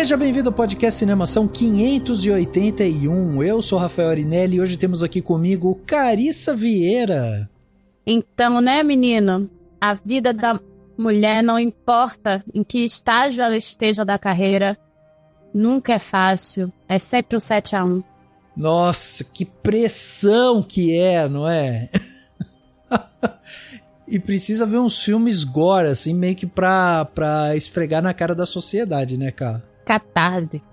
Seja bem-vindo ao podcast Cinemação 581. Eu sou Rafael Arinelli e hoje temos aqui comigo Carissa Vieira. Então, né, menino? A vida da mulher, não importa em que estágio ela esteja da carreira, nunca é fácil. É sempre um 7-1. Nossa, que pressão que é, não é? E precisa ver uns filmes gore, assim, meio que pra esfregar na cara da sociedade, né, cara? Catarse.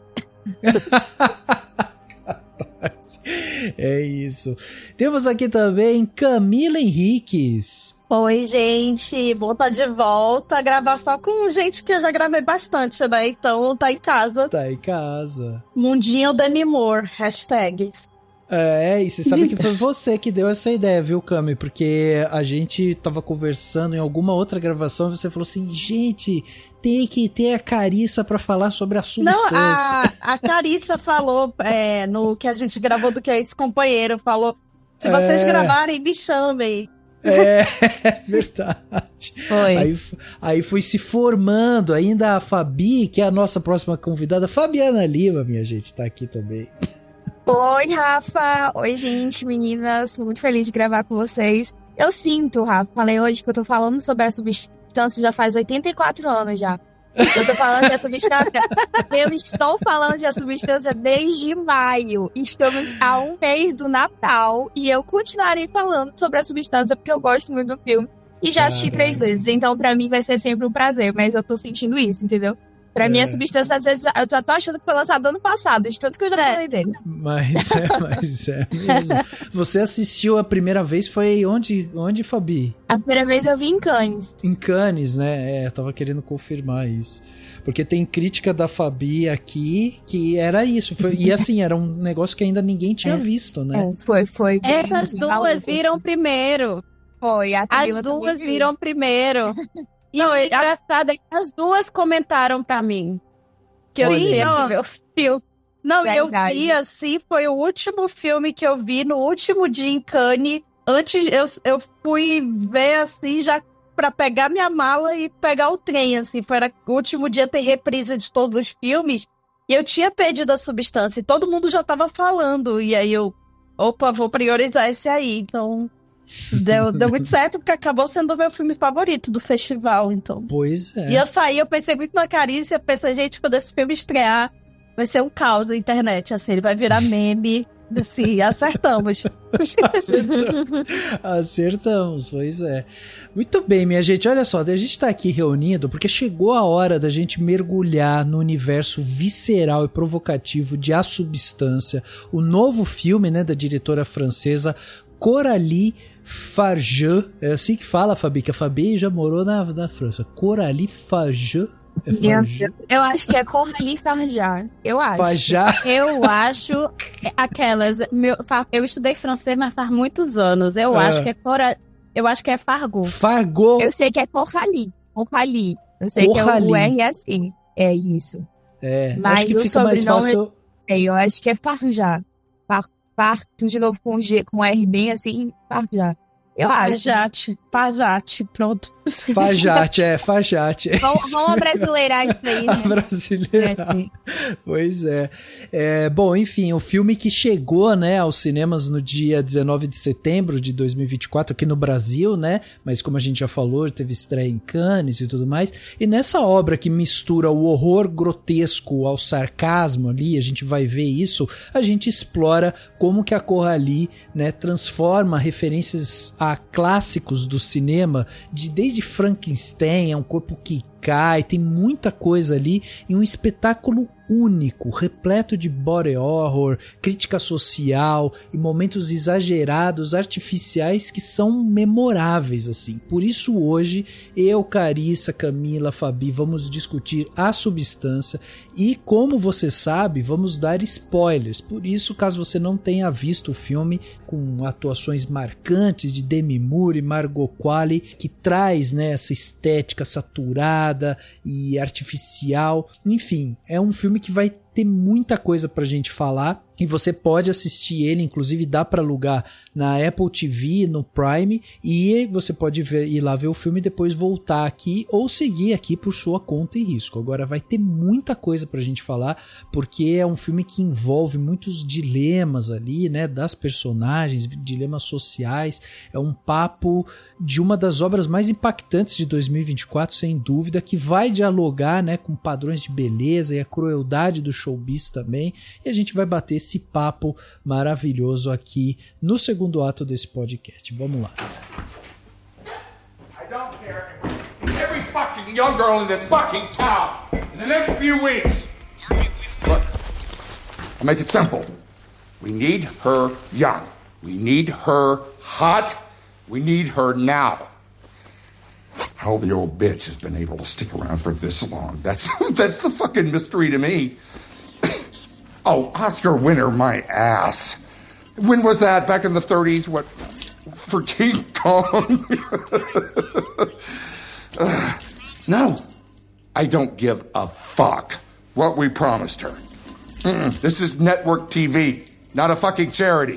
É isso. Temos aqui também Camila Henriques. Oi, gente. Vou estar de volta a gravar só com gente que eu já gravei bastante, né? Então tá em casa. Tá em casa. Mundinho Demi Moore, hashtags. É, e você sabe que foi você que deu essa ideia, viu, Cami? Porque a gente tava conversando em alguma outra gravação e você falou assim, gente, tem que ter a Carissa pra falar sobre a substância. Não, a Carissa falou, no que a gente gravou do que é esse companheiro, falou, se vocês gravarem, me chamem. É verdade. Foi. Aí foi se formando, ainda a Fabi, que é a nossa próxima convidada, Fabiana Lima, minha gente, tá aqui também. Oi, Rafa. Oi, gente, meninas. Tô muito feliz de gravar com vocês. Eu sinto, Rafa, falei hoje que eu tô falando sobre a substância já faz 84 anos já. Eu tô falando de substância. Eu estou falando de substância desde maio. Estamos a um mês do Natal e eu continuarei falando sobre a substância porque eu gosto muito do filme e já assisti 3 vezes. Então, pra mim, vai ser sempre um prazer, mas eu tô sentindo isso, entendeu? Pra mim, a substância, às vezes, eu já tô achando que foi lançado ano passado, de tanto que eu já falei dele. Mas é mesmo. Você assistiu a primeira vez, foi onde, Fabi? A primeira vez eu vi em Cannes. Em Cannes, né? Eu tava querendo confirmar isso. Porque tem crítica da Fabi aqui que era isso. E assim, era um negócio que ainda ninguém tinha visto, né? Foi. Essas duas viram primeiro. Foi, As duas viram primeiro. E não, o engraçado é que as duas comentaram pra mim que eu tinha que ver o filme. Não, eu vi assim, foi o último filme que eu vi no último dia em Cannes. Antes, eu fui ver assim, já pra pegar minha mala e pegar o trem, assim. Foi o último dia, tem reprise de todos os filmes. E eu tinha perdido a substância e todo mundo já tava falando. E aí vou priorizar esse aí, então... Deu muito certo, porque acabou sendo o meu filme favorito do festival, então. Pois é. E eu pensei muito na Carícia, pensei, gente, quando esse filme estrear, vai ser um caos na internet, assim, ele vai virar meme, assim, acertamos. Acertamos, pois é. Muito bem, minha gente, olha só, a gente tá aqui reunido porque chegou a hora da gente mergulhar no universo visceral e provocativo de A Substância, o novo filme, né, da diretora francesa Coralie Fargeat, é assim que fala, Fabi, que a Fabi já morou na França. Coralie Fargeat. Eu acho que é Coralie Fargeat. Eu acho. Fargeat. Eu acho aquelas. Eu estudei francês, mas faz muitos anos. Eu acho que é Eu acho que é Fargo. Fargo. Eu sei que é Coralie. Eu sei que é o R assim. É isso. acho Mas que o fica mais sobrenome fácil. Eu acho que é Fargeat. De novo com G, com R bem assim, Fargeat. Eu acho. Fargeat, pronto. Fargeat. Vamos abrasileirar isso aí, né? Brasileirar. Pois é. Bom, enfim, o filme que chegou, né, aos cinemas no dia 19 de setembro de 2024 aqui no Brasil, né, mas como a gente já falou, teve estreia em Cannes e tudo mais, e nessa obra que mistura o horror grotesco ao sarcasmo ali, a gente vai ver isso, a gente explora como que a Coralie, né, transforma referências a clássicos do cinema, desde Frankenstein, é um corpo que cai, tem muita coisa ali, em um espetáculo único, repleto de body horror, crítica social e momentos exagerados, artificiais que são memoráveis, assim. Por isso hoje, eu, Carissa, Camila, Fabi, vamos discutir A Substância e, como você sabe, vamos dar spoilers. Por isso, caso você não tenha visto o filme, com atuações marcantes de Demi Moore e Margot Qualley, que traz, né, essa estética saturada e artificial, enfim, é um filme que vai ter muita coisa pra gente falar. E você pode assistir ele, inclusive dá para alugar na Apple TV, no Prime, e você pode ir lá ver o filme e depois voltar aqui ou seguir aqui por sua conta e risco. Agora vai ter muita coisa pra gente falar, porque é um filme que envolve muitos dilemas ali, né, das personagens, dilemas sociais. É um papo de uma das obras mais impactantes de 2024, sem dúvida, que vai dialogar, né, com padrões de beleza e a crueldade do showbiz também, e a gente vai bater esse papo maravilhoso aqui no segundo ato desse podcast. Vamos lá. I don't care if every fucking young girl in this fucking town in the next few weeks. Look, I'll make it simple. We need her young. We need her hot. We need her now. How the old bitch has been able to stick around for this long. That's the fucking mystery to me. Oh, Oscar winner, my ass. When was that? Back in the 30s? What? For King Kong? No. I don't give a fuck what we promised her. This is network TV, not a fucking charity.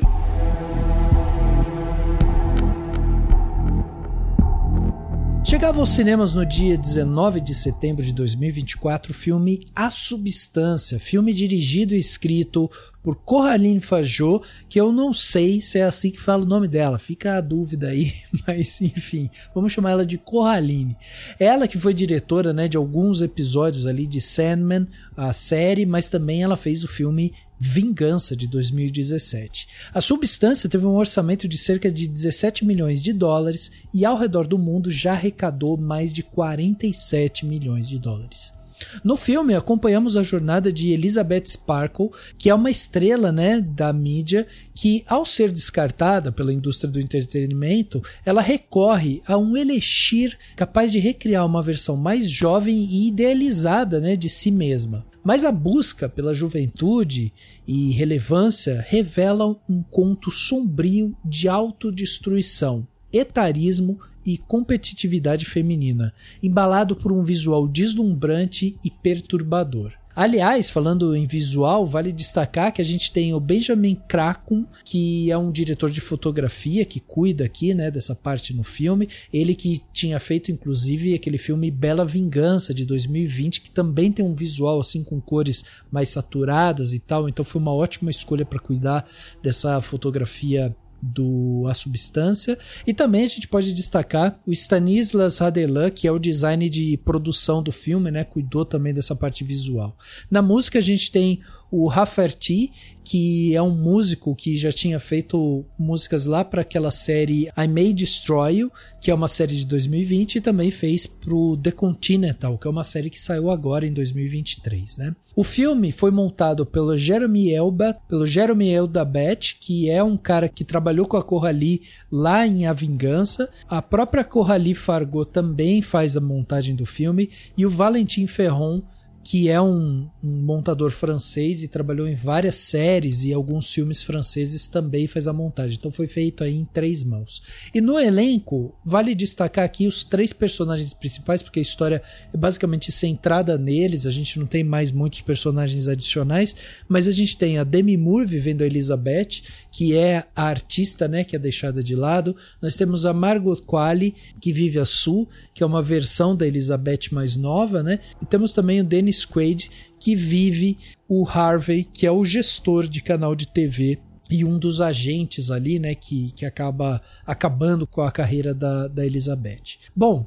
Chegava aos cinemas no dia 19 de setembro de 2024 o filme A Substância, filme dirigido e escrito por Coraline Fargeau, que eu não sei se é assim que fala o nome dela, fica a dúvida aí, mas enfim, vamos chamar ela de Coraline. Ela que foi diretora, né, de alguns episódios ali de Sandman, a série, mas também ela fez o filme Vingança, de 2017. A Substância teve um orçamento de cerca de 17 milhões de dólares e ao redor do mundo já arrecadou mais de 47 milhões de dólares. No filme, acompanhamos a jornada de Elizabeth Sparkle, que é uma estrela, né, da mídia, que ao ser descartada pela indústria do entretenimento, ela recorre a um elixir capaz de recriar uma versão mais jovem e idealizada, né, de si mesma. Mas a busca pela juventude e relevância revela um conto sombrio de autodestruição, etarismo e competitividade feminina, embalado por um visual deslumbrante e perturbador. Aliás, falando em visual, vale destacar que a gente tem o Benjamin Cracombe, que é um diretor de fotografia que cuida aqui, né, dessa parte no filme. Ele que tinha feito inclusive aquele filme Bela Vingança de 2020, que também tem um visual assim com cores mais saturadas e tal, então foi uma ótima escolha para cuidar dessa fotografia do A Substância. E também a gente pode destacar o Stanislas Hadelan, que é o design de produção do filme, né? Cuidou também dessa parte visual. Na música a gente tem o Rafferty, que é um músico que já tinha feito músicas lá para aquela série I May Destroy You, que é uma série de 2020, e também fez pro The Continental, que é uma série que saiu agora em 2023, né? O filme foi montado pelo Jeremy Eldabet, que é um cara que trabalhou com a Coralie lá em A Vingança. A própria Coralie Fargeau também faz a montagem do filme, e o Valentin Ferron, que é um montador francês e trabalhou em várias séries e alguns filmes franceses, também faz a montagem. Então foi feito aí em 3 mãos. E no elenco, vale destacar aqui os 3 personagens principais, porque a história é basicamente centrada neles, a gente não tem mais muitos personagens adicionais, mas a gente tem a Demi Moore vivendo a Elizabeth, que é a artista, né, que é deixada de lado. Nós temos a Margot Qualley, que vive a Sue, que é uma versão da Elizabeth mais nova, né? E temos também o Dennis Quaid, que vive o Harvey, que é o gestor de canal de TV e um dos agentes ali, né, que acaba acabando com a carreira da Elizabeth. Bom,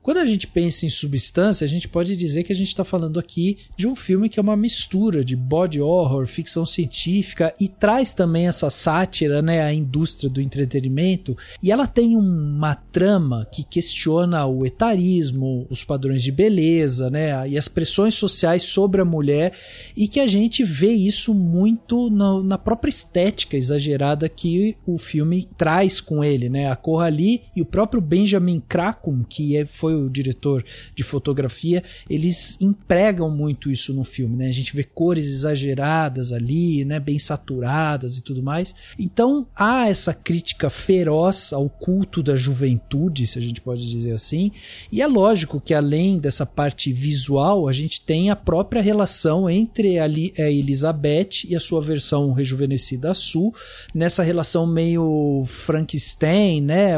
quando a gente pensa em Substância, a gente pode dizer que a gente está falando aqui de um filme que é uma mistura de body horror, ficção científica, e traz também essa sátira, né, à indústria do entretenimento, e ela tem uma trama que questiona o etarismo, os padrões de beleza, né, e as pressões sociais sobre a mulher, e que a gente vê isso muito na própria estética exagerada que o filme traz com ele, né? A Coralie e o próprio Benjamin Cracombe, que foi foi o diretor de fotografia, eles empregam muito isso no filme, né? A gente vê cores exageradas ali, né? Bem saturadas e tudo mais. Então há essa crítica feroz ao culto da juventude, se a gente pode dizer assim, e é lógico que além dessa parte visual, a gente tem a própria relação entre a Elizabeth e a sua versão rejuvenescida Sue, nessa relação meio Frankenstein, né?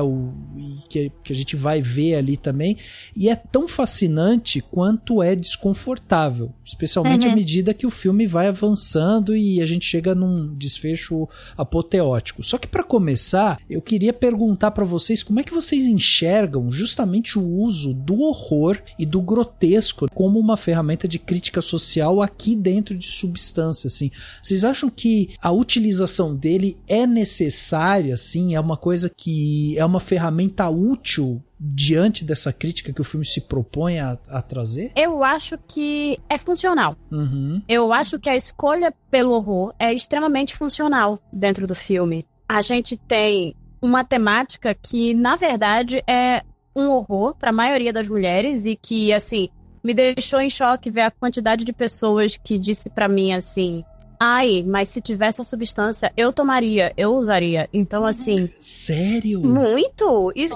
Que a gente vai ver ali também, e é tão fascinante quanto é desconfortável, especialmente à medida que o filme vai avançando e a gente chega num desfecho apoteótico. Só que para começar, eu queria perguntar para vocês como é que vocês enxergam justamente o uso do horror e do grotesco como uma ferramenta de crítica social aqui dentro de Substância, assim. Vocês acham que a utilização dele é necessária, assim, é uma coisa que é uma ferramenta útil diante dessa crítica que o filme se propõe a trazer? Eu acho que é funcional. Eu acho que a escolha pelo horror é extremamente funcional dentro do filme. A gente tem uma temática que, na verdade, é um horror para a maioria das mulheres e que, assim, me deixou em choque ver a quantidade de pessoas que disse para mim, assim... Ai, mas se tivesse a substância, eu tomaria, eu usaria. Então, assim... Sério? Muito! Isso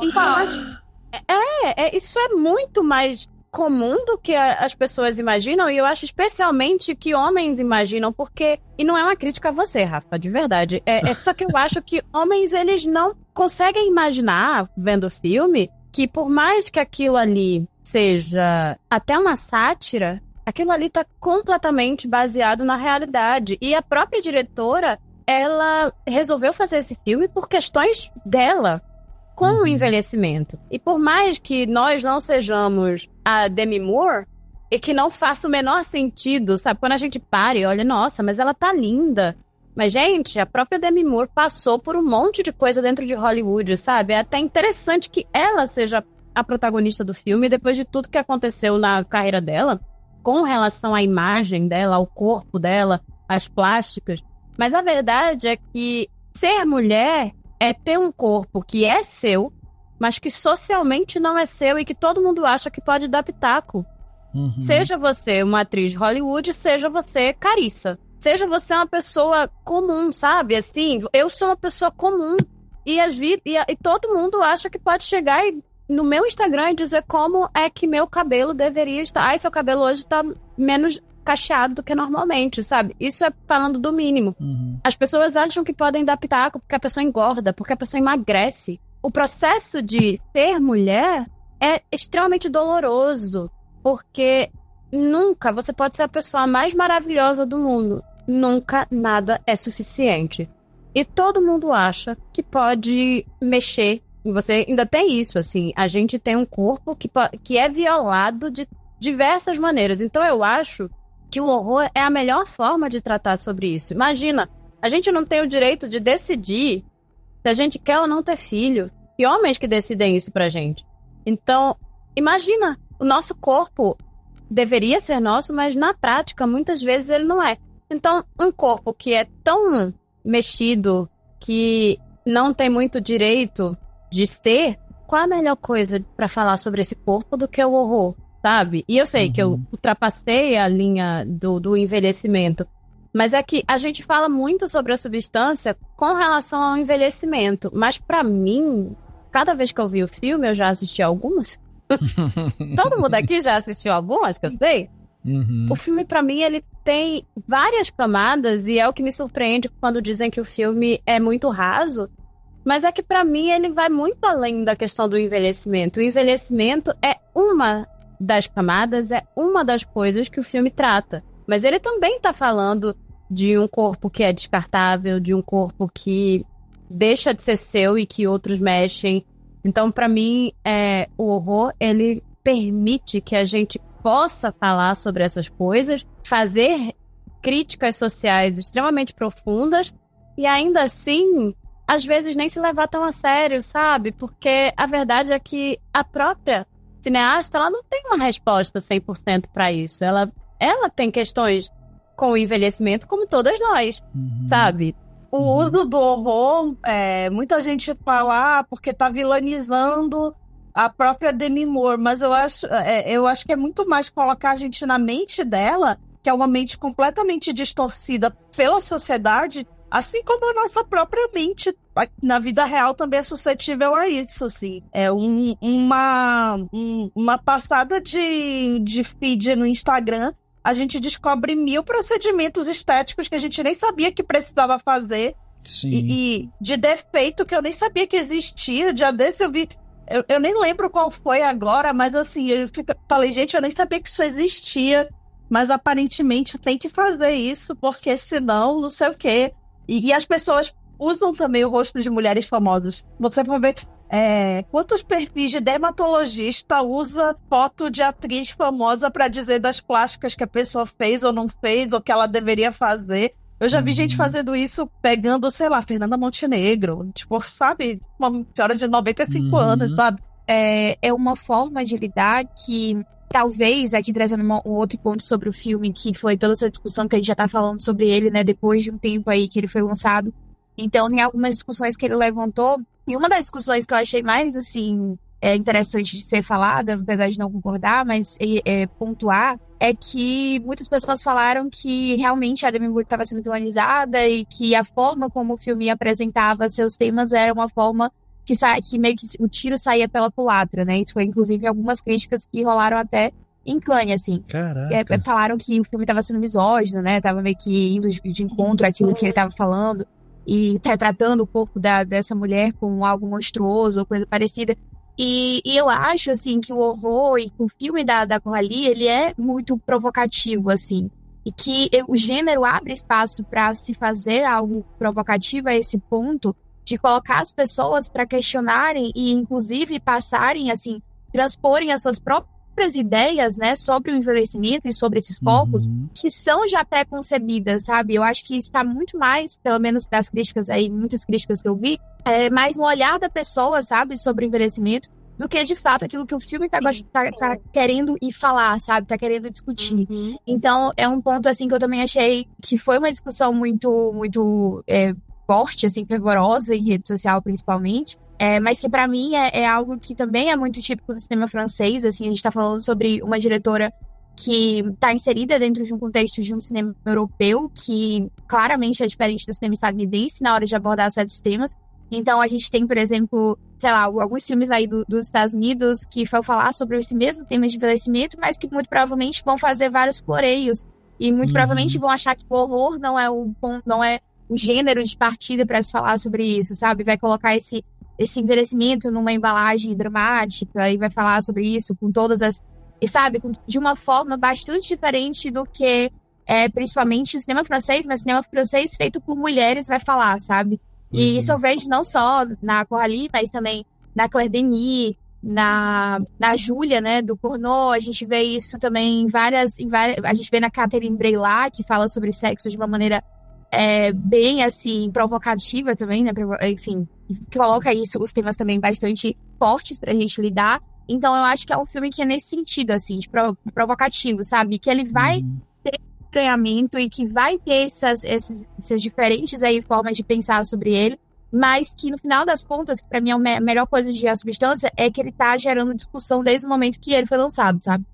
é muito mais comum do que as pessoas imaginam, e eu acho especialmente que homens imaginam, porque... E não é uma crítica a você, Rafa, de verdade. É só que eu acho que homens, eles não conseguem imaginar, vendo o filme, que por mais que aquilo ali seja até uma sátira... Aquilo ali tá completamente baseado na realidade. E a própria diretora, ela resolveu fazer esse filme por questões dela, com o envelhecimento. E por mais que nós não sejamos a Demi Moore, e que não faça o menor sentido, sabe? Quando a gente para e olha, nossa, mas ela tá linda. Mas, gente, a própria Demi Moore passou por um monte de coisa dentro de Hollywood, sabe? É até interessante que ela seja a protagonista do filme, depois de tudo que aconteceu na carreira dela, com relação à imagem dela, ao corpo dela, às plásticas. Mas a verdade é que ser mulher é ter um corpo que é seu, mas que socialmente não é seu e que todo mundo acha que pode dar pitaco. Seja você uma atriz Hollywood, seja você Carissa. Seja você uma pessoa comum, sabe? Assim, eu sou uma pessoa comum e todo mundo acha que pode chegar no meu Instagram e dizer como é que meu cabelo deveria estar. Ai, seu cabelo hoje tá menos cacheado do que normalmente, sabe? Isso é falando do mínimo. As pessoas acham que podem dar pitaco porque a pessoa engorda, porque a pessoa emagrece. O processo de ser mulher é extremamente doloroso, porque nunca você pode ser a pessoa mais maravilhosa do mundo. Nunca nada é suficiente. E todo mundo acha que pode mexer. E você ainda tem isso, assim, a gente tem um corpo que é violado de diversas maneiras. Então eu acho que o horror é a melhor forma de tratar sobre isso. Imagina, a gente não tem o direito de decidir se a gente quer ou não ter filho. Que homens que decidem isso pra gente. Então, imagina, o nosso corpo deveria ser nosso, mas na prática, muitas vezes ele não é. Então, um corpo que é tão mexido, que não tem muito direito de ser, qual a melhor coisa pra falar sobre esse corpo do que o horror, sabe? E eu sei que eu ultrapassei a linha do envelhecimento, mas é que a gente fala muito sobre a substância com relação ao envelhecimento, mas pra mim, cada vez que eu vi o filme, eu já assisti algumas. Todo mundo aqui já assistiu algumas, que eu sei? O filme, pra mim, ele tem várias camadas, e é o que me surpreende quando dizem que o filme é muito raso. Mas é que, pra mim, ele vai muito além da questão do envelhecimento. O envelhecimento é uma das camadas, é uma das coisas que o filme trata. Mas ele também tá falando de um corpo que é descartável, de um corpo que deixa de ser seu e que outros mexem. Então, pra mim, o horror, ele permite que a gente possa falar sobre essas coisas, fazer críticas sociais extremamente profundas e ainda assim, às vezes nem se levar tão a sério, sabe? Porque a verdade é que a própria cineasta, ela não tem uma resposta 100% para isso. Ela tem questões com o envelhecimento como todas nós, sabe? O uso do horror, muita gente fala porque tá vilanizando a própria Demi Moore, mas eu acho que é muito mais colocar a gente na mente dela, que é uma mente completamente distorcida pela sociedade, assim como a nossa própria mente na vida real também é suscetível a isso, assim. É uma passada de feed no Instagram, a gente descobre 1000 procedimentos estéticos que a gente nem sabia que precisava fazer. Sim. E de defeito que eu nem sabia que existia. Dia desse eu vi... Eu nem lembro qual foi agora, mas assim, falei, gente, eu nem sabia que isso existia. Mas aparentemente tem que fazer isso, porque senão, não sei o quê. E as pessoas usam também o rosto de mulheres famosas. Você vai ver quantos perfis de dermatologista usa foto de atriz famosa para dizer das plásticas que a pessoa fez ou não fez, ou que ela deveria fazer. Eu já vi gente fazendo isso pegando, sei lá, Fernanda Montenegro. Tipo, sabe? Uma senhora de 95 anos, sabe? É uma forma de lidar que... Talvez, aqui trazendo um outro ponto sobre o filme, que foi toda essa discussão que a gente já tá falando sobre ele, né, depois de um tempo aí que ele foi lançado. Então, tem algumas discussões que ele levantou, e uma das discussões que eu achei mais, assim, interessante de ser falada, apesar de não concordar, mas pontuar, é que muitas pessoas falaram que realmente a Demi Moore estava sendo vilanizada e que a forma como o filme apresentava seus temas era uma forma que meio que o tiro saía pela culatra, né? Isso foi, inclusive, algumas críticas que rolaram até em Cannes, assim. Caraca. Falaram que o filme estava sendo misógino, né? Tava meio que indo de encontro àquilo que ele estava falando e retratando o corpo dessa mulher como algo monstruoso ou coisa parecida. E eu acho, assim, que o horror e o filme da Coralie, ele é muito provocativo, assim. E que o gênero abre espaço para se fazer algo provocativo a esse ponto de colocar as pessoas para questionarem e, inclusive, passarem, assim, transporem as suas próprias ideias, né, sobre o envelhecimento e sobre esses corpos que são já pré-concebidas, sabe? Eu acho que isso está muito mais, pelo menos das críticas aí, muitas críticas que eu vi, mais no olhar da pessoa, sabe, sobre o envelhecimento, do que, de fato, aquilo que o filme tá querendo ir falar, sabe? Tá querendo discutir. Então, é um ponto, assim, que eu também achei que foi uma discussão muito, muito forte, assim, fervorosa em rede social, principalmente, mas que pra mim é algo que também é muito típico do cinema francês, assim, a gente tá falando sobre uma diretora que tá inserida dentro de um contexto de um cinema europeu, que claramente é diferente do cinema estadunidense na hora de abordar certos temas. Então a gente tem, por exemplo, sei lá, alguns filmes aí dos Estados Unidos que vão falar sobre esse mesmo tema de envelhecimento, mas que muito provavelmente vão fazer vários floreios, e muito provavelmente vão achar que o horror não é o gênero de partida para se falar sobre isso, sabe? Vai colocar esse envelhecimento numa embalagem dramática e vai falar sobre isso com todas as... E sabe, de uma forma bastante diferente do que principalmente o cinema francês, mas o cinema francês feito por mulheres vai falar, sabe? E isso eu vejo não só na Coralie, mas também na Claire Denis, na Júlia, né, do pornô. A gente vê isso também em várias... A gente vê na Catherine Breillat, que fala sobre sexo de uma maneira bem, assim, provocativa também, né? Enfim, coloca isso, os temas também bastante fortes pra gente lidar. Então, eu acho que é um filme que é nesse sentido, assim, de provocativo, sabe? Que ele vai ter treinamento e que vai ter essas diferentes aí formas de pensar sobre ele, mas que, no final das contas, que pra mim é a melhor coisa de A Substância, é que ele tá gerando discussão desde o momento que ele foi lançado, sabe?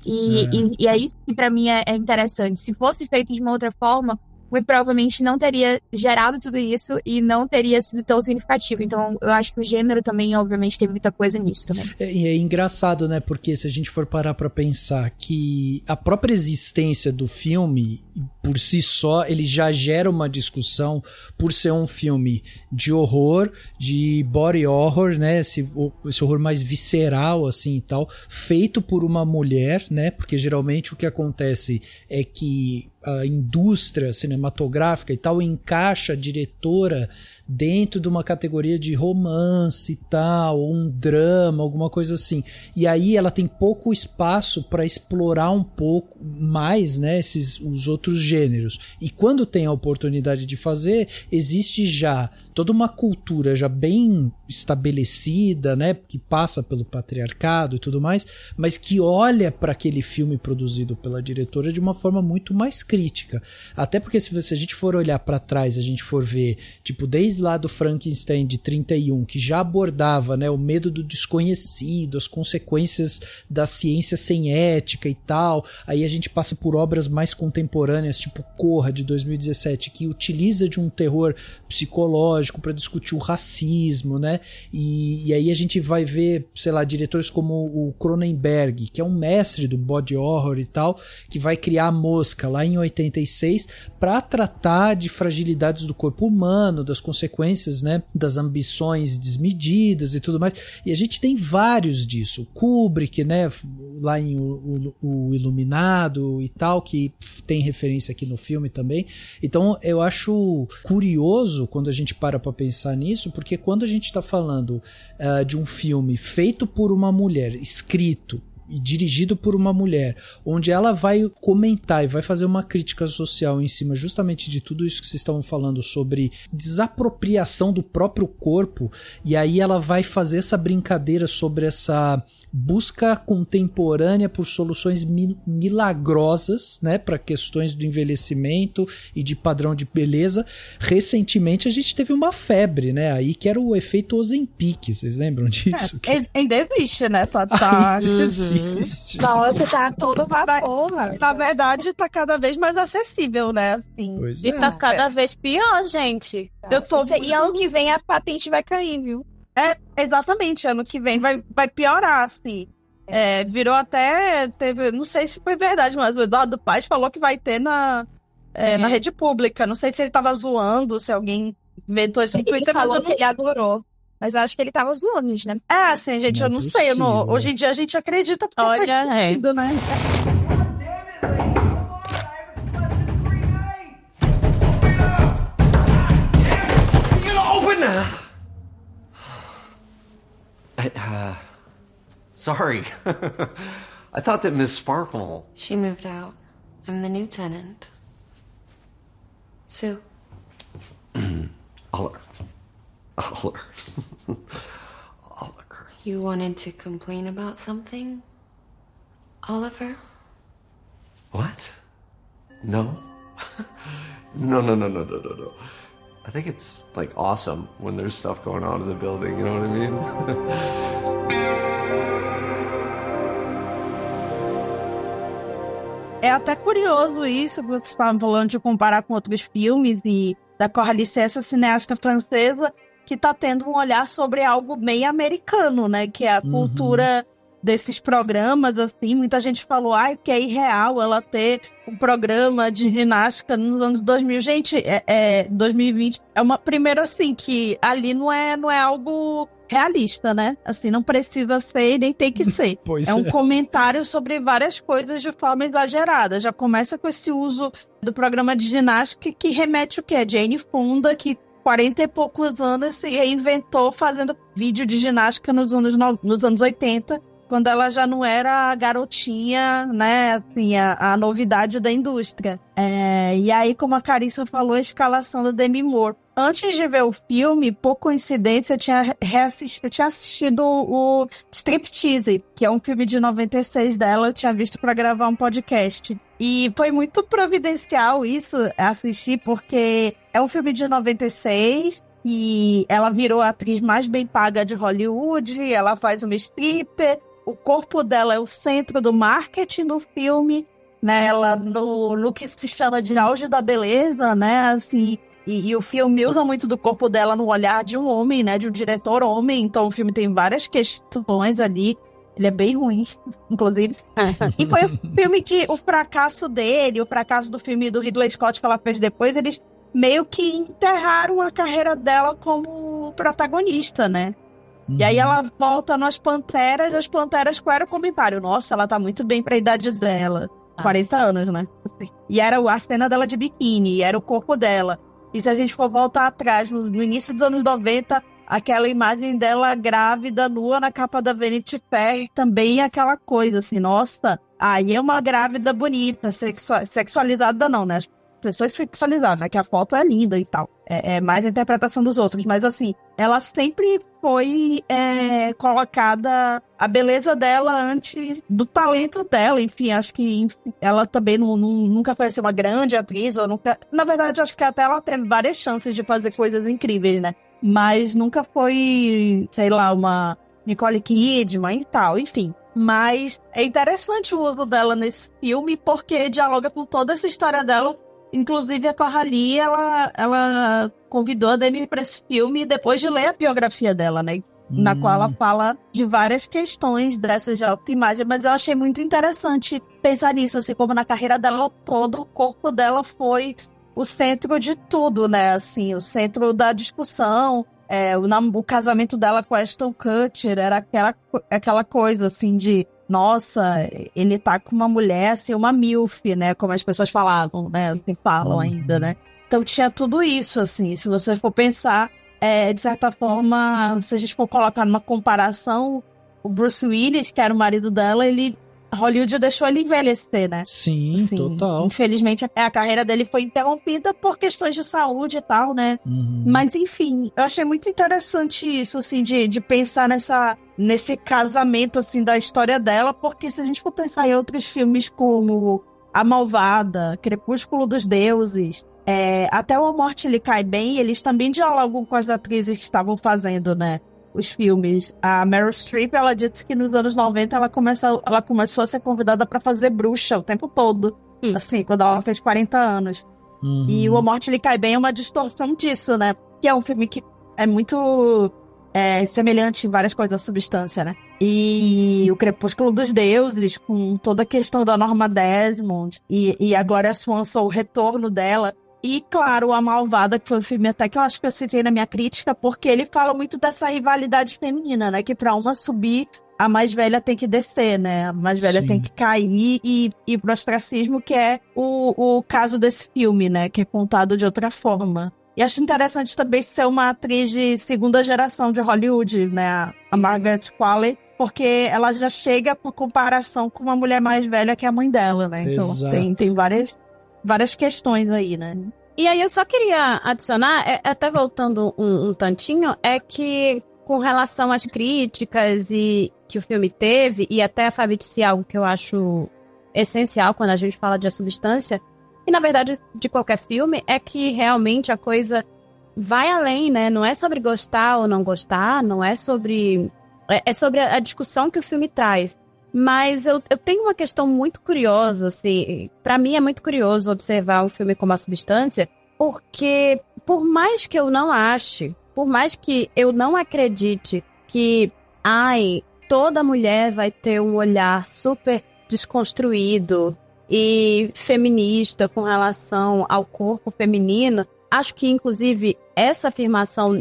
E é isso que pra mim é interessante. Se fosse feito de uma outra forma, muito provavelmente não teria gerado tudo isso e não teria sido tão significativo. Então, eu acho que o gênero também, obviamente, tem muita coisa nisso também. É engraçado, né? Porque se a gente for parar pra pensar que a própria existência do filme, por si só, ele já gera uma discussão por ser um filme de horror, de body horror, né? Esse horror mais visceral, assim, e tal, feito por uma mulher, né? Porque geralmente o que acontece é que a indústria cinematográfica e tal encaixa a diretora dentro de uma categoria de romance e tal, ou um drama, alguma coisa assim. E aí ela tem pouco espaço para explorar um pouco mais, né, os outros gêneros gêneros. E quando tem a oportunidade de fazer, existe já toda uma cultura já bem estabelecida, né, que passa pelo patriarcado e tudo mais, mas que olha para aquele filme produzido pela diretora de uma forma muito mais crítica. Até porque se a gente for olhar para trás, a gente for ver, tipo, desde lá do Frankenstein de 31, que já abordava, né, o medo do desconhecido, as consequências da ciência sem ética e tal, aí a gente passa por obras mais contemporâneas, tipo Corra, de 2017, que utiliza de um terror psicológico para discutir o racismo, né? E aí a gente vai ver, sei lá, diretores como o Cronenberg, que é um mestre do body horror e tal, que vai criar A Mosca lá em 86 para tratar de fragilidades do corpo humano, das consequências, né, das ambições desmedidas e tudo mais. E a gente tem vários disso. Kubrick, né, lá em o Iluminado e tal, que tem referência aqui no filme também. Então eu acho curioso quando a gente para pensar nisso, porque quando a gente está falando de um filme feito por uma mulher, escrito e dirigido por uma mulher, onde ela vai comentar e vai fazer uma crítica social em cima justamente de tudo isso que vocês estavam falando sobre desapropriação do próprio corpo, e aí ela vai fazer essa brincadeira sobre essa busca contemporânea por soluções milagrosas, né, para questões do envelhecimento e de padrão de beleza. Recentemente a gente teve uma febre, né, aí que era o efeito Ozempic, vocês lembram disso? Ainda existe, né? Tá. Existe. Nossa, tá todo vapor. Na verdade, tá cada vez mais acessível, né? Assim. Pois E tá cada vez pior, gente. E ano que vem a patente vai cair, viu? Exatamente, ano que vem vai piorar, assim. Virou até, não sei se foi verdade, mas o Eduardo Paes falou que vai ter na rede pública. Não sei se ele tava zoando, se alguém inventou isso. Ele falou que ele adorou. Mas eu acho que ele tava zoando, né? Assim, gente, eu não sei. Hoje em dia a gente acredita porque Olha, faz sentido, né? Open now! Sorry. I thought that Miss Sparkle... She moved out. I'm the new tenant. Sue. Oliver. You wanted to complain about something, Oliver? What? No? No. I think it's, like, awesome when there's stuff going on in the building, you know what I mean? É até curioso isso, que vocês estavam falando de comparar com outros filmes e da Coralie, essa cineasta francesa, que tá tendo um olhar sobre algo bem americano, né? Que é a cultura desses programas, assim. Muita gente falou, que é irreal ela ter um programa de ginástica nos anos 2000. Gente, 2020 é uma primeira, assim, que ali não é algo realista, né? Assim, não precisa ser e nem tem que ser. Pois é um comentário sobre várias coisas de forma exagerada. Já começa com esse uso do programa de ginástica que remete o quê? A Jane Fonda, que 40 e poucos anos se reinventou fazendo vídeo de ginástica nos anos 80, quando ela já não era a garotinha, né, assim, a novidade da indústria. E aí, como a Carissa falou, a escalação da Demi Moore. Antes de ver o filme, por coincidência, eu tinha assistido o Striptease, que é um filme de 96 dela, eu tinha visto para gravar um podcast. E foi muito providencial isso, assistir, porque é um filme de 96 e ela virou a atriz mais bem paga de Hollywood, ela faz uma stripper, o corpo dela é o centro do marketing do filme, né? Ela no que se chama de auge da beleza, né? Assim, e o filme usa muito do corpo dela no olhar de um homem, né? De um diretor homem, então o filme tem várias questões ali. Ele é bem ruim, inclusive. E foi o filme que o fracasso dele, o fracasso do filme do Ridley Scott que ela fez depois, eles meio que enterraram a carreira dela como protagonista, né? E aí ela volta nas Panteras, e as Panteras, qual era o comentário? Nossa, ela tá muito bem pra idade dela. 40 anos, né? E era a cena dela de biquíni, era o corpo dela. E se a gente for voltar atrás, no início dos anos 90, aquela imagem dela grávida, nua, na capa da Vanity Fair, também aquela coisa assim, nossa, aí é uma grávida bonita, sexualizada não, né? pessoas sexualizadas, né? Que a foto é linda e tal. É mais a interpretação dos outros. Mas, assim, ela sempre foi colocada a beleza dela antes do talento dela. Enfim, acho que ela também nunca foi ser uma grande atriz. Ou nunca... Na verdade, acho que até ela teve várias chances de fazer coisas incríveis, né? Mas nunca foi, sei lá, uma Nicole Kidman e tal, enfim. Mas é interessante o uso dela nesse filme, porque dialoga com toda essa história dela. Inclusive, a Coralie, ela convidou a Demi para esse filme depois de ler a biografia dela, né? Na qual ela fala de várias questões dessas de autoimagem, mas eu achei muito interessante pensar nisso, assim, como na carreira dela toda, o corpo dela foi o centro de tudo, né? Assim, o centro da discussão. O casamento dela com Ashton Kutcher era aquela coisa, assim, de... Nossa, ele tá com uma mulher, assim, uma milf, né? Como as pessoas falavam, né? Assim, falam ainda, né? Então tinha tudo isso, assim. Se você for pensar, de certa forma, se a gente for colocar numa comparação, o Bruce Willis, que era o marido dela, Hollywood deixou ele envelhecer, né? Sim, assim, total. Infelizmente, a carreira dele foi interrompida por questões de saúde e tal, né? Mas, enfim, eu achei muito interessante isso, assim, de pensar nesse casamento, assim, da história dela, porque se a gente for pensar em outros filmes como A Malvada, Crepúsculo dos Deuses, até o A Morte Lhe Cai Bem, eles também dialogam com as atrizes que estavam fazendo, né? Os filmes. A Meryl Streep, ela disse que nos anos 90 ela começou a ser convidada para fazer bruxa o tempo todo. Assim, quando ela fez 40 anos. E o A Morte Lhe Cai Bem é uma distorção disso, né? Que é um filme que é muito semelhante em várias coisas à Substância, né? E o Crepúsculo dos Deuses, com toda a questão da Norma Desmond. E agora a Swanson, o retorno dela. E, claro, A Malvada, que foi um filme até que eu acho que eu citei na minha crítica, porque ele fala muito dessa rivalidade feminina, né? Que pra uma subir, a mais velha tem que descer, né? A mais velha tem que cair e ir pro ostracismo, que é o caso desse filme, né? Que é contado de outra forma. E acho interessante também ser uma atriz de segunda geração de Hollywood, né? A Margaret Qualley, porque ela já chega por comparação com uma mulher mais velha que é a mãe dela, né? Então tem várias questões aí, né? E aí eu só queria adicionar, até voltando um tantinho, é que com relação às críticas que o filme teve, e até a Fabi disse algo que eu acho essencial quando a gente fala de A Substância, e na verdade de qualquer filme, é que realmente a coisa vai além, né? Não é sobre gostar ou não gostar, não é sobre... É sobre a discussão que o filme traz. Mas eu tenho uma questão muito curiosa, assim, pra mim é muito curioso observar um filme como A Substância, porque por mais que eu não ache, por mais que eu não acredite que, toda mulher vai ter um olhar super desconstruído e feminista com relação ao corpo feminino, acho que, inclusive, essa afirmação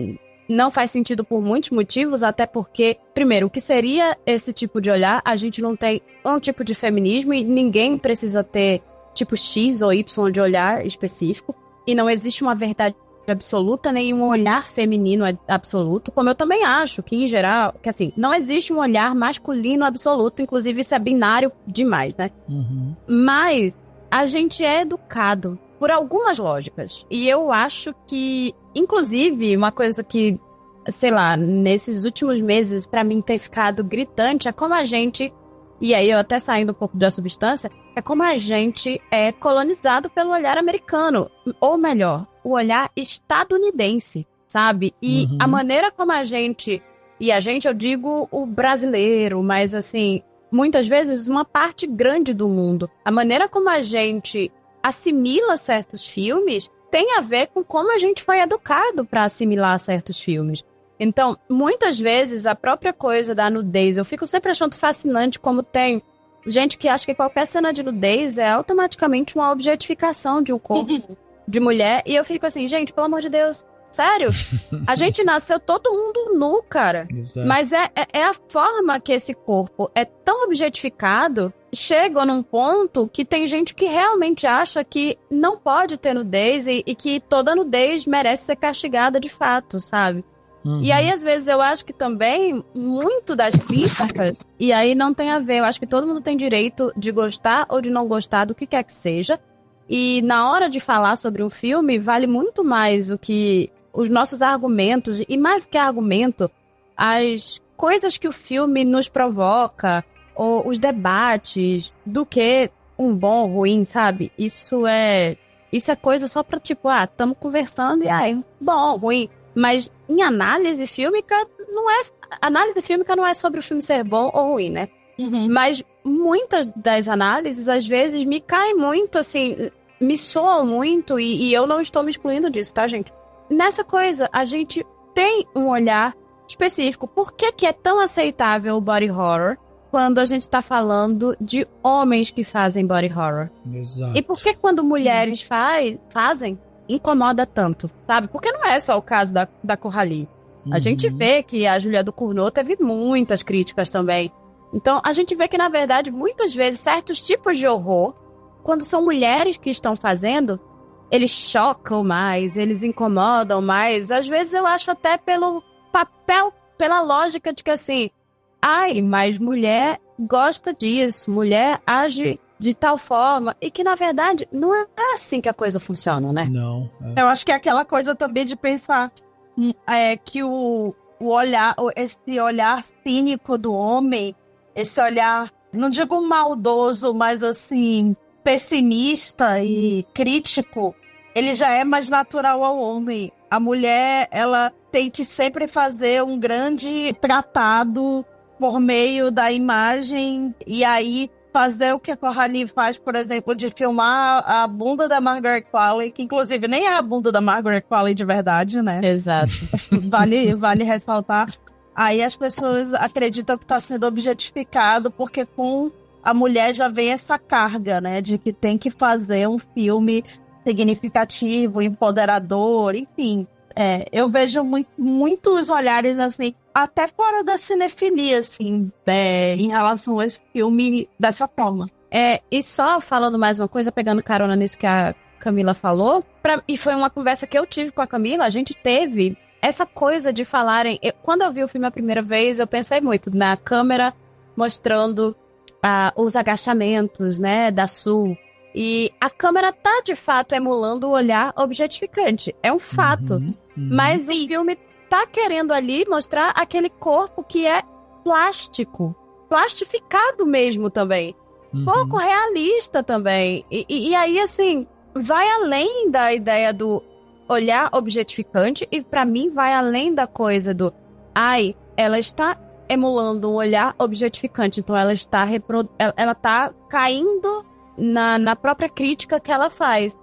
não faz sentido por muitos motivos, até porque, primeiro, o que seria esse tipo de olhar? A gente não tem um tipo de feminismo e ninguém precisa ter tipo X ou Y de olhar específico. E não existe uma verdade absoluta, nem um olhar feminino absoluto, como eu também acho que, em geral, que assim, não existe um olhar masculino absoluto, inclusive isso é binário demais, né? Mas a gente é educado por algumas lógicas. E eu acho que, inclusive, uma coisa que, sei lá, nesses últimos meses, pra mim, tem ficado gritante é como a gente, e aí eu até saindo um pouco da substância, é como a gente é colonizado pelo olhar americano, ou melhor, o olhar estadunidense, sabe? E a maneira como a gente, eu digo o brasileiro, mas assim, muitas vezes uma parte grande do mundo, a maneira como a gente assimila certos filmes tem a ver com como a gente foi educado para assimilar certos filmes. Então, muitas vezes, a própria coisa da nudez, eu fico sempre achando fascinante como tem gente que acha que qualquer cena de nudez é automaticamente uma objetificação de um corpo de mulher, e eu fico assim, gente, pelo amor de Deus, sério? A gente nasceu todo mundo nu, cara. Exato. Mas é a forma que esse corpo é tão objetificado, chega num ponto que tem gente que realmente acha que não pode ter nudez e que toda nudez merece ser castigada de fato, sabe? E aí, às vezes, eu acho que também, muito das críticas, e aí não tem a ver, eu acho que todo mundo tem direito de gostar ou de não gostar do que quer que seja, E na hora de falar sobre um filme, vale muito mais os nossos argumentos, e mais que argumento, as coisas que o filme nos provoca, ou os debates, do que um bom ou ruim, sabe? Isso é coisa só pra tipo, estamos conversando e bom, ruim. Mas em análise fílmica, análise fílmica não é sobre o filme ser bom ou ruim, né? Uhum. Mas muitas das análises, às vezes, me caem muito, assim, me soam muito, e eu não estou me excluindo disso, tá, gente? Nessa coisa, a gente tem um olhar específico. Por que é tão aceitável o body horror quando a gente tá falando de homens que fazem body horror? Exato. E por que quando mulheres fazem, incomoda tanto, sabe? Porque não é só o caso da Coralie. A gente vê que a Julia Ducournau teve muitas críticas também. Então, a gente vê que, na verdade, muitas vezes, certos tipos de horror, quando são mulheres que estão fazendo, eles chocam mais, eles incomodam mais. Às vezes, eu acho até pelo papel, pela lógica de que, assim, mas mulher gosta disso, mulher age de tal forma, e que, na verdade, não é assim que a coisa funciona, né? Não. Eu acho que é aquela coisa também de pensar que o olhar, esse olhar cínico do homem, esse olhar, não digo maldoso, mas assim, pessimista e crítico, ele já é mais natural ao homem. A mulher, ela tem que sempre fazer um grande tratado por meio da imagem, e aí fazer o que a Coralie faz, por exemplo, de filmar a bunda da Margaret Qualley, que inclusive nem é a bunda da Margaret Qualley de verdade, né? Exato. Vale ressaltar. Aí as pessoas acreditam que está sendo objetificado, porque com a mulher já vem essa carga, né? De que tem que fazer um filme significativo, empoderador, enfim. Eu vejo muitos olhares, assim, até fora da cinefilia, assim, em relação a esse filme dessa forma. E só falando mais uma coisa, pegando carona nisso que a Camila falou, e foi uma conversa que eu tive com a Camila, a gente teve essa coisa de falarem... Quando eu vi o filme a primeira vez, eu pensei muito na câmera mostrando os agachamentos, né, da Sue. E a câmera tá, de fato, emulando o olhar objetificante. É um fato. Mas o filme tá querendo ali mostrar aquele corpo que é plástico. Plastificado mesmo também. Pouco realista também. E aí, assim, vai além da ideia do olhar objetificante, e pra mim vai além da coisa do ela está emulando um olhar objetificante, então ela está ela tá caindo na própria crítica que ela faz.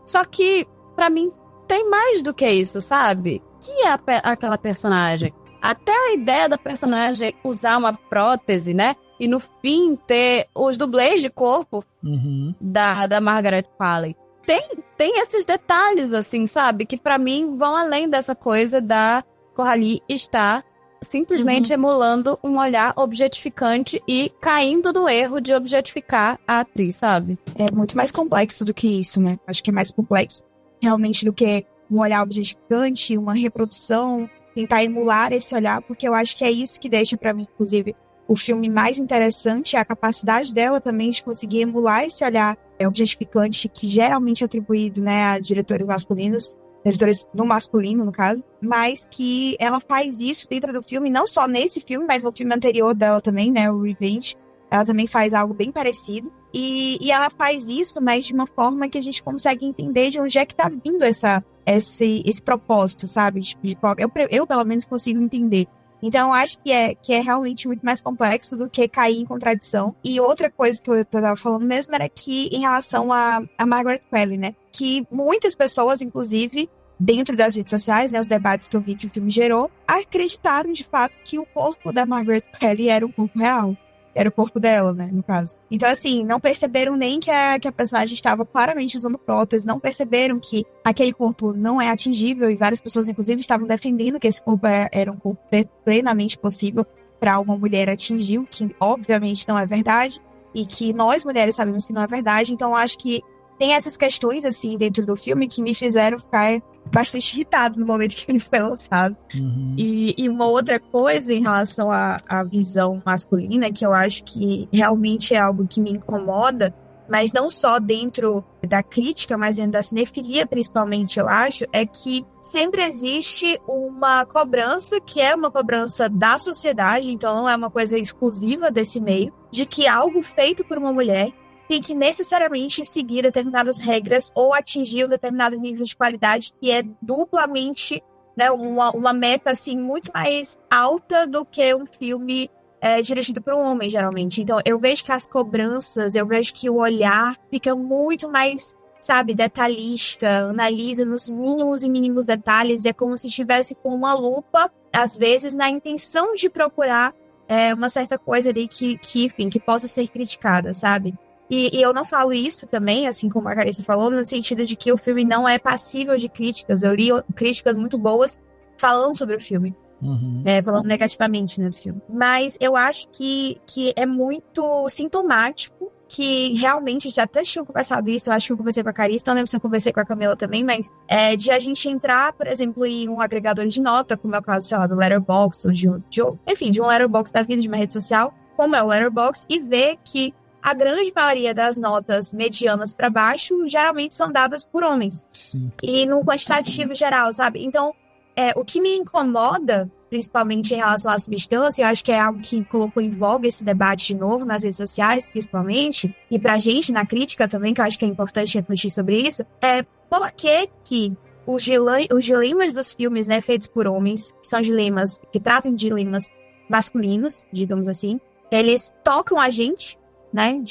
Só que, pra mim, tem mais do que isso, sabe? Que é aquela personagem. Até a ideia da personagem usar uma prótese, né? E no fim ter os dublês de corpo da Margaret Qualley. Tem esses detalhes, assim, sabe? Que pra mim vão além dessa coisa da Coralie estar simplesmente emulando um olhar objetificante e caindo no erro de objetificar a atriz, sabe? É muito mais complexo do que isso, né? Acho que é mais complexo realmente do que um olhar objetificante, uma reprodução, tentar emular esse olhar, porque eu acho que é isso que deixa pra mim, inclusive, o filme mais interessante, é a capacidade dela também de conseguir emular esse olhar objetificante que geralmente é atribuído, né, a diretores masculinos, diretores no masculino, no caso, mas que ela faz isso dentro do filme, não só nesse filme, mas no filme anterior dela também, né, o Revenge, ela também faz algo bem parecido, e ela faz isso, mas de uma forma que a gente consegue entender de onde é que tá vindo esse propósito, sabe? Eu pelo menos consigo entender. Então, eu acho que é realmente muito mais complexo do que cair em contradição. E outra coisa que eu tava falando mesmo era que, em relação a Margaret Qualley, né? Que muitas pessoas, inclusive, dentro das redes sociais, né, os debates que eu vi que o filme gerou, acreditaram, de fato, que o corpo da Margaret Qualley era um corpo real. Era o corpo dela, né, no caso. Então, assim, não perceberam nem que a personagem estava claramente usando prótese, não perceberam que aquele corpo não é atingível, e várias pessoas, inclusive, estavam defendendo que esse corpo era um corpo plenamente possível para uma mulher atingir, o que obviamente não é verdade, e que nós, mulheres, sabemos que não é verdade. Então, eu acho que tem essas questões, assim, dentro do filme que me fizeram ficar bastante irritado no momento que ele foi lançado. E uma outra coisa em relação à visão masculina, que eu acho que realmente é algo que me incomoda, mas não só dentro da crítica, mas dentro da cinefilia, principalmente, eu acho, é que sempre existe uma cobrança, que é uma cobrança da sociedade, então não é uma coisa exclusiva desse meio, de que algo feito por uma mulher tem que necessariamente seguir determinadas regras ou atingir um determinado nível de qualidade que é duplamente, né, uma meta assim, muito mais alta do que um filme dirigido por um homem, geralmente. Então, eu vejo que as cobranças, eu vejo que o olhar fica muito mais, sabe, detalhista, analisa nos mínimos e mínimos detalhes, é como se estivesse com uma lupa, às vezes, na intenção de procurar uma certa coisa ali que, enfim, que possa ser criticada, sabe? E eu não falo isso também, assim como a Carissa falou, no sentido de que o filme não é passível de críticas. Eu li críticas muito boas falando sobre o filme. Falando negativamente, né, do filme. Mas eu acho que é muito sintomático que realmente, já até tinha conversado isso, eu acho que eu conversei com a Carissa, não lembro se eu conversei com a Camila também, mas de a gente entrar, por exemplo, em um agregador de nota, como é o caso, sei lá, do Letterboxd, ou de um Letterboxd da vida, de uma rede social, como é o Letterboxd, e ver que a grande maioria das notas medianas para baixo geralmente são dadas por homens. Sim. E num quantitativo geral, sabe? Então, o que me incomoda, principalmente em relação à substância, eu acho que é algo que colocou em voga esse debate de novo nas redes sociais, principalmente, e pra gente, na crítica também, que eu acho que é importante refletir sobre isso, é por que os dilemas dos filmes, né, feitos por homens, que são dilemas, que tratam de dilemas masculinos, digamos assim, eles tocam a gente, né,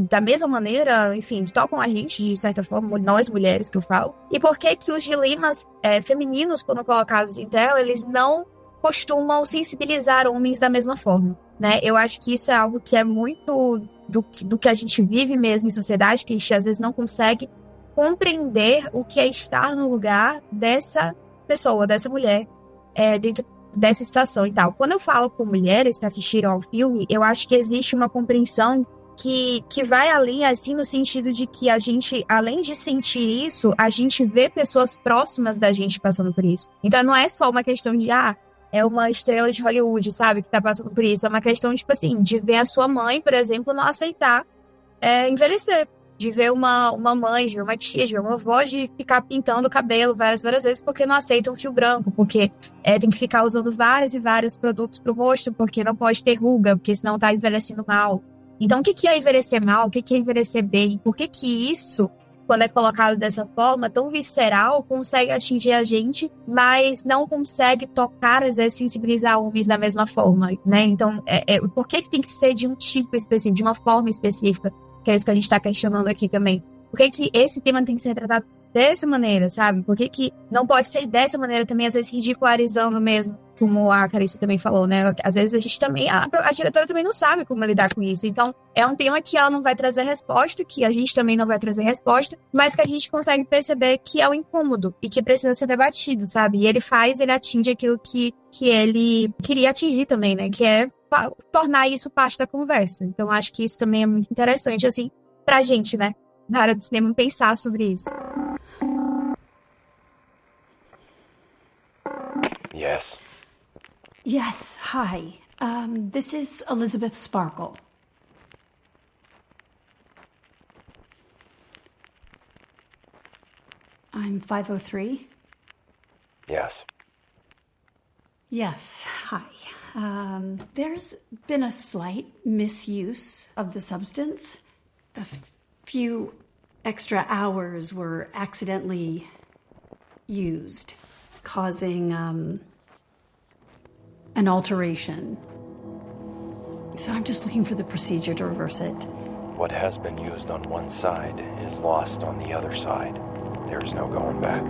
da mesma maneira, enfim, tocam a gente, de certa forma, nós mulheres que eu falo. E por que os dilemas femininos, quando colocados em tela, eles não costumam sensibilizar homens da mesma forma, né? Eu acho que isso é algo que é muito do que a gente vive mesmo em sociedade, que a gente às vezes não consegue compreender o que é estar no lugar dessa pessoa, dessa mulher, dentro dessa situação e tal. Quando eu falo com mulheres que assistiram ao filme, eu acho que existe uma compreensão que vai além, assim, no sentido de que a gente, além de sentir isso, a gente vê pessoas próximas da gente passando por isso. Então não é só uma questão de, é uma estrela de Hollywood, sabe, que tá passando por isso. É uma questão, tipo assim, de ver a sua mãe, por exemplo, não aceitar envelhecer. De ver uma mãe, de ver uma tia, de ver uma avó, de ficar pintando o cabelo várias vezes porque não aceita um fio branco, porque tem que ficar usando vários e vários produtos pro rosto, porque não pode ter ruga, porque senão tá envelhecendo mal. Então, o que é envelhecer mal? O que é envelhecer bem? Por que isso, quando é colocado dessa forma, tão visceral, consegue atingir a gente, mas não consegue tocar, às vezes, sensibilizar homens da mesma forma, né? Então, por que tem que ser de um tipo específico, de uma forma específica? Que é isso que a gente tá questionando aqui também. Por que esse tema tem que ser tratado dessa maneira, sabe? Por que não pode ser dessa maneira também, às vezes ridicularizando mesmo, como a Carissa também falou, né? Às vezes a gente também, a diretora também não sabe como lidar com isso. Então, é um tema que ela não vai trazer resposta, que a gente também não vai trazer resposta, mas que a gente consegue perceber que é um incômodo e que precisa ser debatido, sabe? E ele atinge aquilo que ele queria atingir também, né? Que é tornar isso parte da conversa. Então, acho que isso também é muito interessante, assim, pra gente, né, na área do cinema, pensar sobre isso. Yes. Yes, hi. This is Elizabeth Sparkle. I'm 503. Yes. Yes, hi. There's been a slight misuse of the substance. A few extra hours were accidentally used, causing an alteration. So I'm just looking for the procedure to reverse it. What has been used on one side is lost on the other side. There is no going back.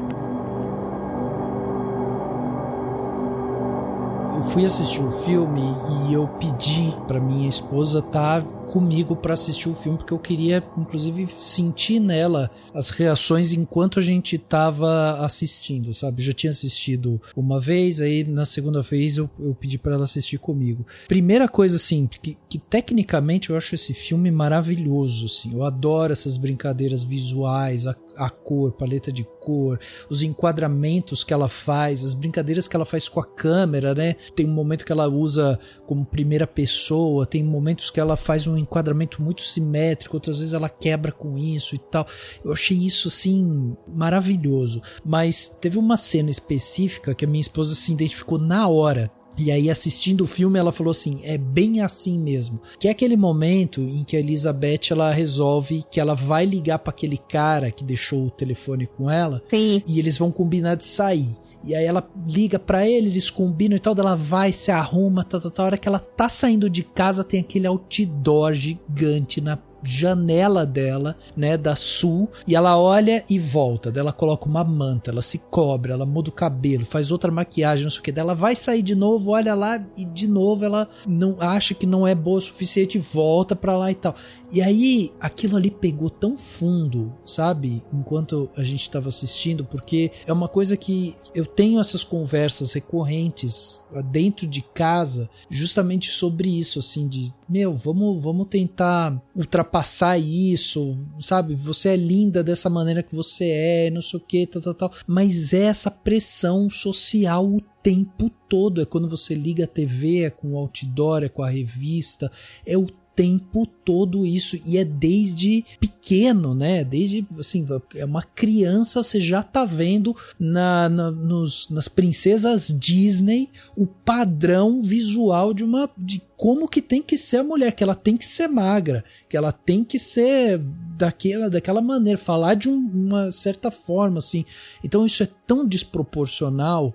Eu fui assistir o filme e eu pedi pra minha esposa estar comigo pra assistir o filme, porque eu queria, inclusive, sentir nela as reações enquanto a gente tava assistindo, sabe? Eu já tinha assistido uma vez, aí na segunda vez eu pedi pra ela assistir comigo. Primeira coisa, assim, que tecnicamente eu acho esse filme maravilhoso, assim. Eu adoro essas brincadeiras visuais, a cor, paleta de cor, os enquadramentos que ela faz, as brincadeiras que ela faz com a câmera, né? Tem um momento que ela usa como primeira pessoa, tem momentos que ela faz um enquadramento muito simétrico, outras vezes ela quebra com isso e tal. Eu achei isso, assim, maravilhoso. Mas teve uma cena específica que a minha esposa se identificou na hora. E aí, assistindo o filme, ela falou assim, é bem assim mesmo. Que é aquele momento em que a Elizabeth, ela resolve que ela vai ligar para aquele cara que deixou o telefone com ela. Sim. E eles vão combinar de sair. E aí ela liga pra ele, eles combinam e tal, ela vai, se arruma, tal. A hora que ela tá saindo de casa, tem aquele outdoor gigante na janela dela, né, da Sul, e ela olha e volta, daí ela coloca uma manta, ela se cobre, ela muda o cabelo, faz outra maquiagem, não sei o que, daí ela vai sair de novo, olha lá e de novo ela não acha que não é boa o suficiente e volta pra lá e tal. E aí aquilo ali pegou tão fundo, sabe, enquanto a gente tava assistindo, porque é uma coisa que eu tenho essas conversas recorrentes dentro de casa, justamente sobre isso, assim, de, vamos tentar ultrapassar isso, sabe, você é linda dessa maneira que você é, não sei o que, tal, mas é essa pressão social o tempo todo, é quando você liga a TV, é com o outdoor, é com a revista, é o tempo todo isso, e é desde pequeno, né, desde, assim, é uma criança, você já tá vendo nas princesas Disney o padrão visual de como que tem que ser a mulher, que ela tem que ser magra, que ela tem que ser daquela maneira, falar de uma certa forma, assim. Então isso é tão desproporcional,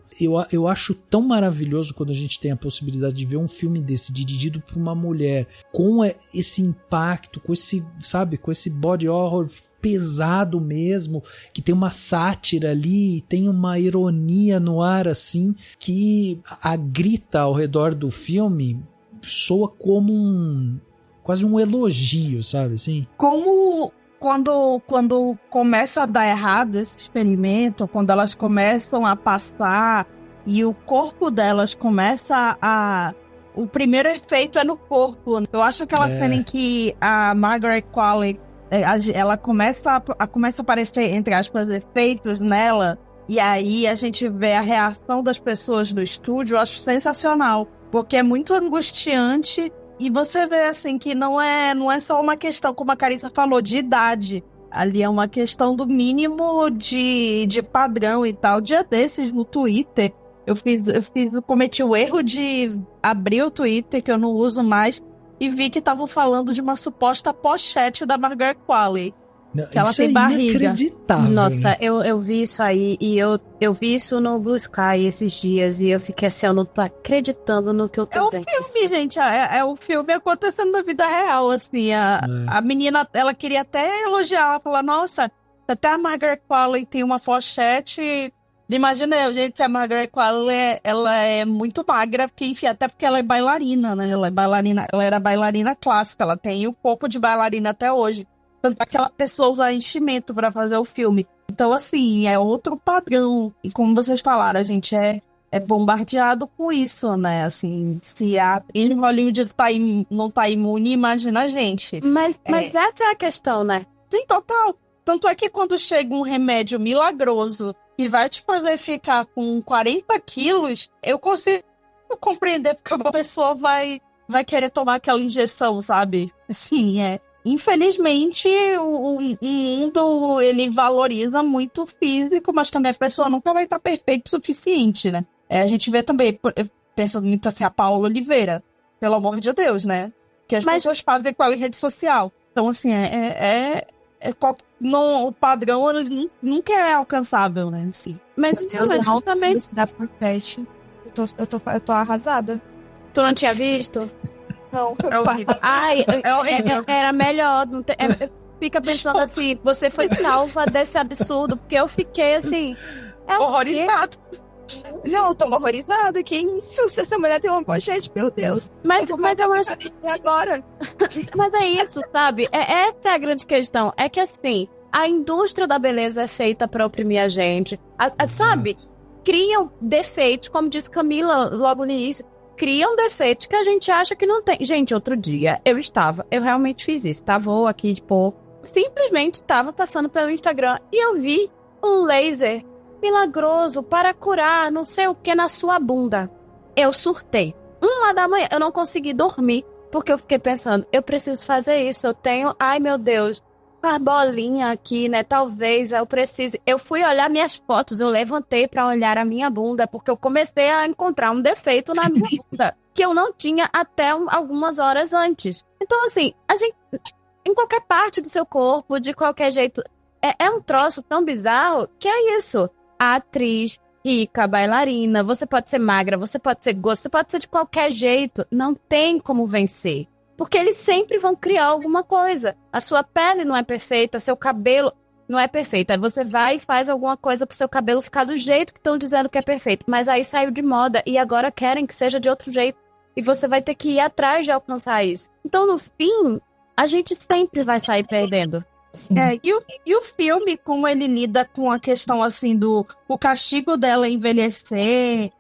eu acho tão maravilhoso quando a gente tem a possibilidade de ver um filme desse, dirigido por uma mulher, com esse impacto, com esse, sabe, com esse body horror pesado mesmo, que tem uma sátira ali, tem uma ironia no ar, assim, que a grita ao redor do filme soa como quase um elogio, sabe, assim? Como quando começa a dar errado esse experimento, quando elas começam a passar e o corpo delas começa a... O primeiro efeito é no corpo. Eu acho aquela cena em que a Margaret Qualley, ela começa a aparecer, entre aspas, efeitos nela, e aí a gente vê a reação das pessoas do estúdio. Eu acho sensacional, porque é muito angustiante. E você vê, assim, que não é só uma questão, como a Carissa falou, de idade. Ali é uma questão do mínimo de padrão e tal. Dia desses, no Twitter, eu cometi o erro de abrir o Twitter, que eu não uso mais, e vi que estavam falando de uma suposta pochete da Margaret Qualley. Que ela tem barriga. Inacreditável, nossa, né? eu vi isso aí, e eu vi isso no Blue Sky esses dias, e eu fiquei assim, eu não tô acreditando no que eu tô vendo. É o filme, gente, é o filme acontecendo na vida real, assim, a menina, ela queria até elogiar, ela falou, nossa, até a Margaret Qualley tem uma pochete. Imagina eu, gente, se a Margaret Qualley, ela é muito magra, porque, enfim, até porque ela é bailarina, né, ela era bailarina clássica, ela tem o corpo de bailarina até hoje. Tanto que ela pessoa usar enchimento pra fazer o filme. Então, assim, é outro padrão. E como vocês falaram, a gente é bombardeado com isso, né? Assim, se a Hollywood não tá imune, imagina a gente. Mas essa é a questão, né? Sim, total. Tanto é que quando chega um remédio milagroso que vai te fazer ficar com 40 quilos, eu consigo compreender porque uma pessoa vai querer tomar aquela injeção, sabe? Assim, Infelizmente, o mundo, ele valoriza muito o físico, mas também a pessoa nunca vai estar perfeita o suficiente, né? A gente vê também, pensando muito assim, a Paula Oliveira, pelo amor de Deus, né? Que as pessoas fazem com ela em rede social. Então, assim, o padrão nunca é alcançável, né? Assim. Mas Deus, justamente... da podcast. Eu tô arrasada. Tu não tinha visto? Não, Ai, era melhor. Fica pensando assim, você foi salva desse absurdo, porque eu fiquei assim. Horrorizado. Não, eu tô horrorizada. Que isso? Se essa mulher tem uma pochete, meu Deus. Mas eu acho. Agora. Mas é isso, sabe? Essa é a grande questão. É que assim, a indústria da beleza é feita pra oprimir a gente. Sabe? Criam defeitos, como disse Camila logo no início. Criam defeitos que a gente acha que não tem. Gente, outro dia eu realmente fiz isso, tá? Vou aqui, tipo, simplesmente tava passando pelo Instagram e eu vi um laser milagroso para curar não sei o que na sua bunda. Eu surtei. 1h da manhã, eu não consegui dormir, porque eu fiquei pensando, eu preciso fazer isso, eu tenho, ai meu Deus, a bolinha aqui, né, talvez eu precise. Eu fui olhar minhas fotos, eu levantei pra olhar a minha bunda, porque eu comecei a encontrar um defeito na minha bunda, que eu não tinha até algumas horas antes. Então assim, a gente, em qualquer parte do seu corpo, de qualquer jeito, é um troço tão bizarro, que é isso, a atriz rica, bailarina, você pode ser magra, você pode ser gorda, você pode ser de qualquer jeito, não tem como vencer. Porque eles sempre vão criar alguma coisa. A sua pele não é perfeita, seu cabelo não é perfeito. Aí você vai e faz alguma coisa pro seu cabelo ficar do jeito que estão dizendo que é perfeito. Mas aí saiu de moda e agora querem que seja de outro jeito. E você vai ter que ir atrás de alcançar isso. Então, no fim, a gente sempre vai sair perdendo. E o filme, como ele lida com a questão assim do o castigo dela envelhecer,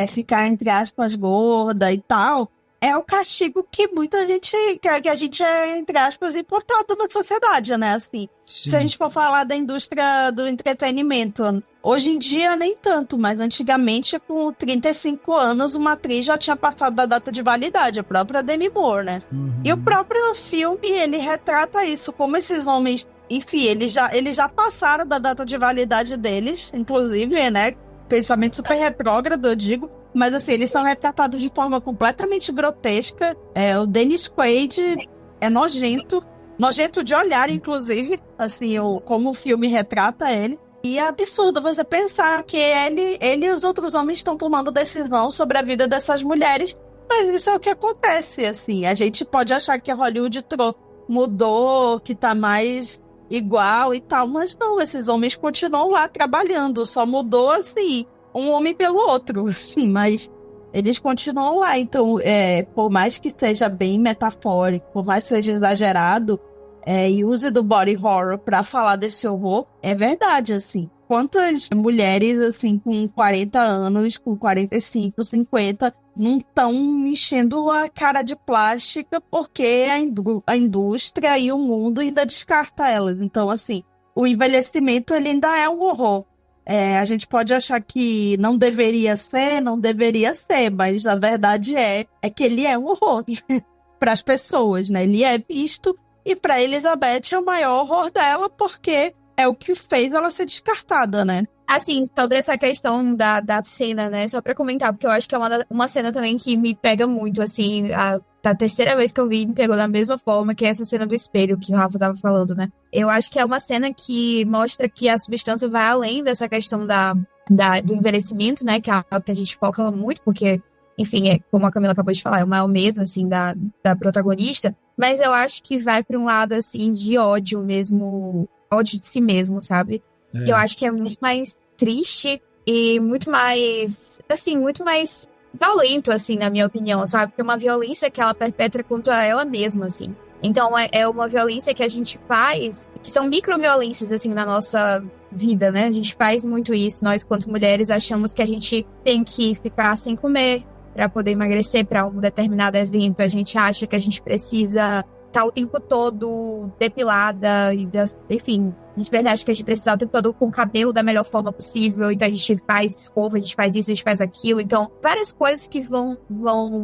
ficar, entre aspas, gorda e tal, é o castigo que muita gente, que a gente é, entre aspas, importado na sociedade, né? Assim, se a gente for falar da indústria do entretenimento, hoje em dia nem tanto, mas antigamente, com 35 anos, uma atriz já tinha passado da data de validade, a própria Demi Moore, né? E o próprio filme, ele retrata isso, como esses homens, enfim, eles já passaram da data de validade deles, inclusive, né? Pensamento super retrógrado, eu digo. Mas assim, eles são retratados de forma completamente grotesca. O Dennis Quaid é nojento de olhar, inclusive, assim, como o filme retrata ele. E é absurdo você pensar que ele e os outros homens estão tomando decisão sobre a vida dessas mulheres, mas isso é o que acontece, assim. A gente pode achar que a Hollywood mudou, que tá mais igual e tal, mas não, esses homens continuam lá trabalhando, só mudou, assim, um homem pelo outro, assim, mas eles continuam lá. Então, por mais que seja bem metafórico, por mais que seja exagerado, e use do body horror pra falar desse horror, é verdade, assim. Quantas mulheres, assim, com 40 anos, com 45, 50, não estão enchendo a cara de plástica porque a indústria e o mundo ainda descarta elas. Então, assim, o envelhecimento, ele ainda é um horror. A gente pode achar que não deveria ser, mas a verdade é que ele é um horror para as pessoas, né? Ele é visto, e para Elizabeth é o maior horror dela, porque é o que fez ela ser descartada, né? Assim, sobre essa questão da cena, né? Só pra comentar, porque eu acho que é uma cena também que me pega muito, assim. Da terceira vez que eu vi, me pegou da mesma forma, que é essa cena do espelho que o Rafa tava falando, né? Eu acho que é uma cena que mostra que a substância vai além dessa questão do envelhecimento, né? Que é algo que a gente foca muito, porque, enfim, como a Camila acabou de falar, é o maior medo, assim, da protagonista. Mas eu acho que vai pra um lado, assim, de ódio mesmo, ódio de si mesmo, sabe? Eu acho que é muito mais triste e muito mais, assim, muito mais violento, assim, na minha opinião, sabe? Porque é uma violência que ela perpetra contra ela mesma, assim. Então, é uma violência que a gente faz, que são microviolências, assim, na nossa vida, né? A gente faz muito isso. Nós, quanto mulheres, achamos que a gente tem que ficar sem comer para poder emagrecer para um determinado evento. A gente acha que a gente precisa estar o tempo todo depilada, enfim, a gente acha que a gente precisa o tempo todo com o cabelo da melhor forma possível, então a gente faz escova, a gente faz isso, a gente faz aquilo. Então, várias coisas que vão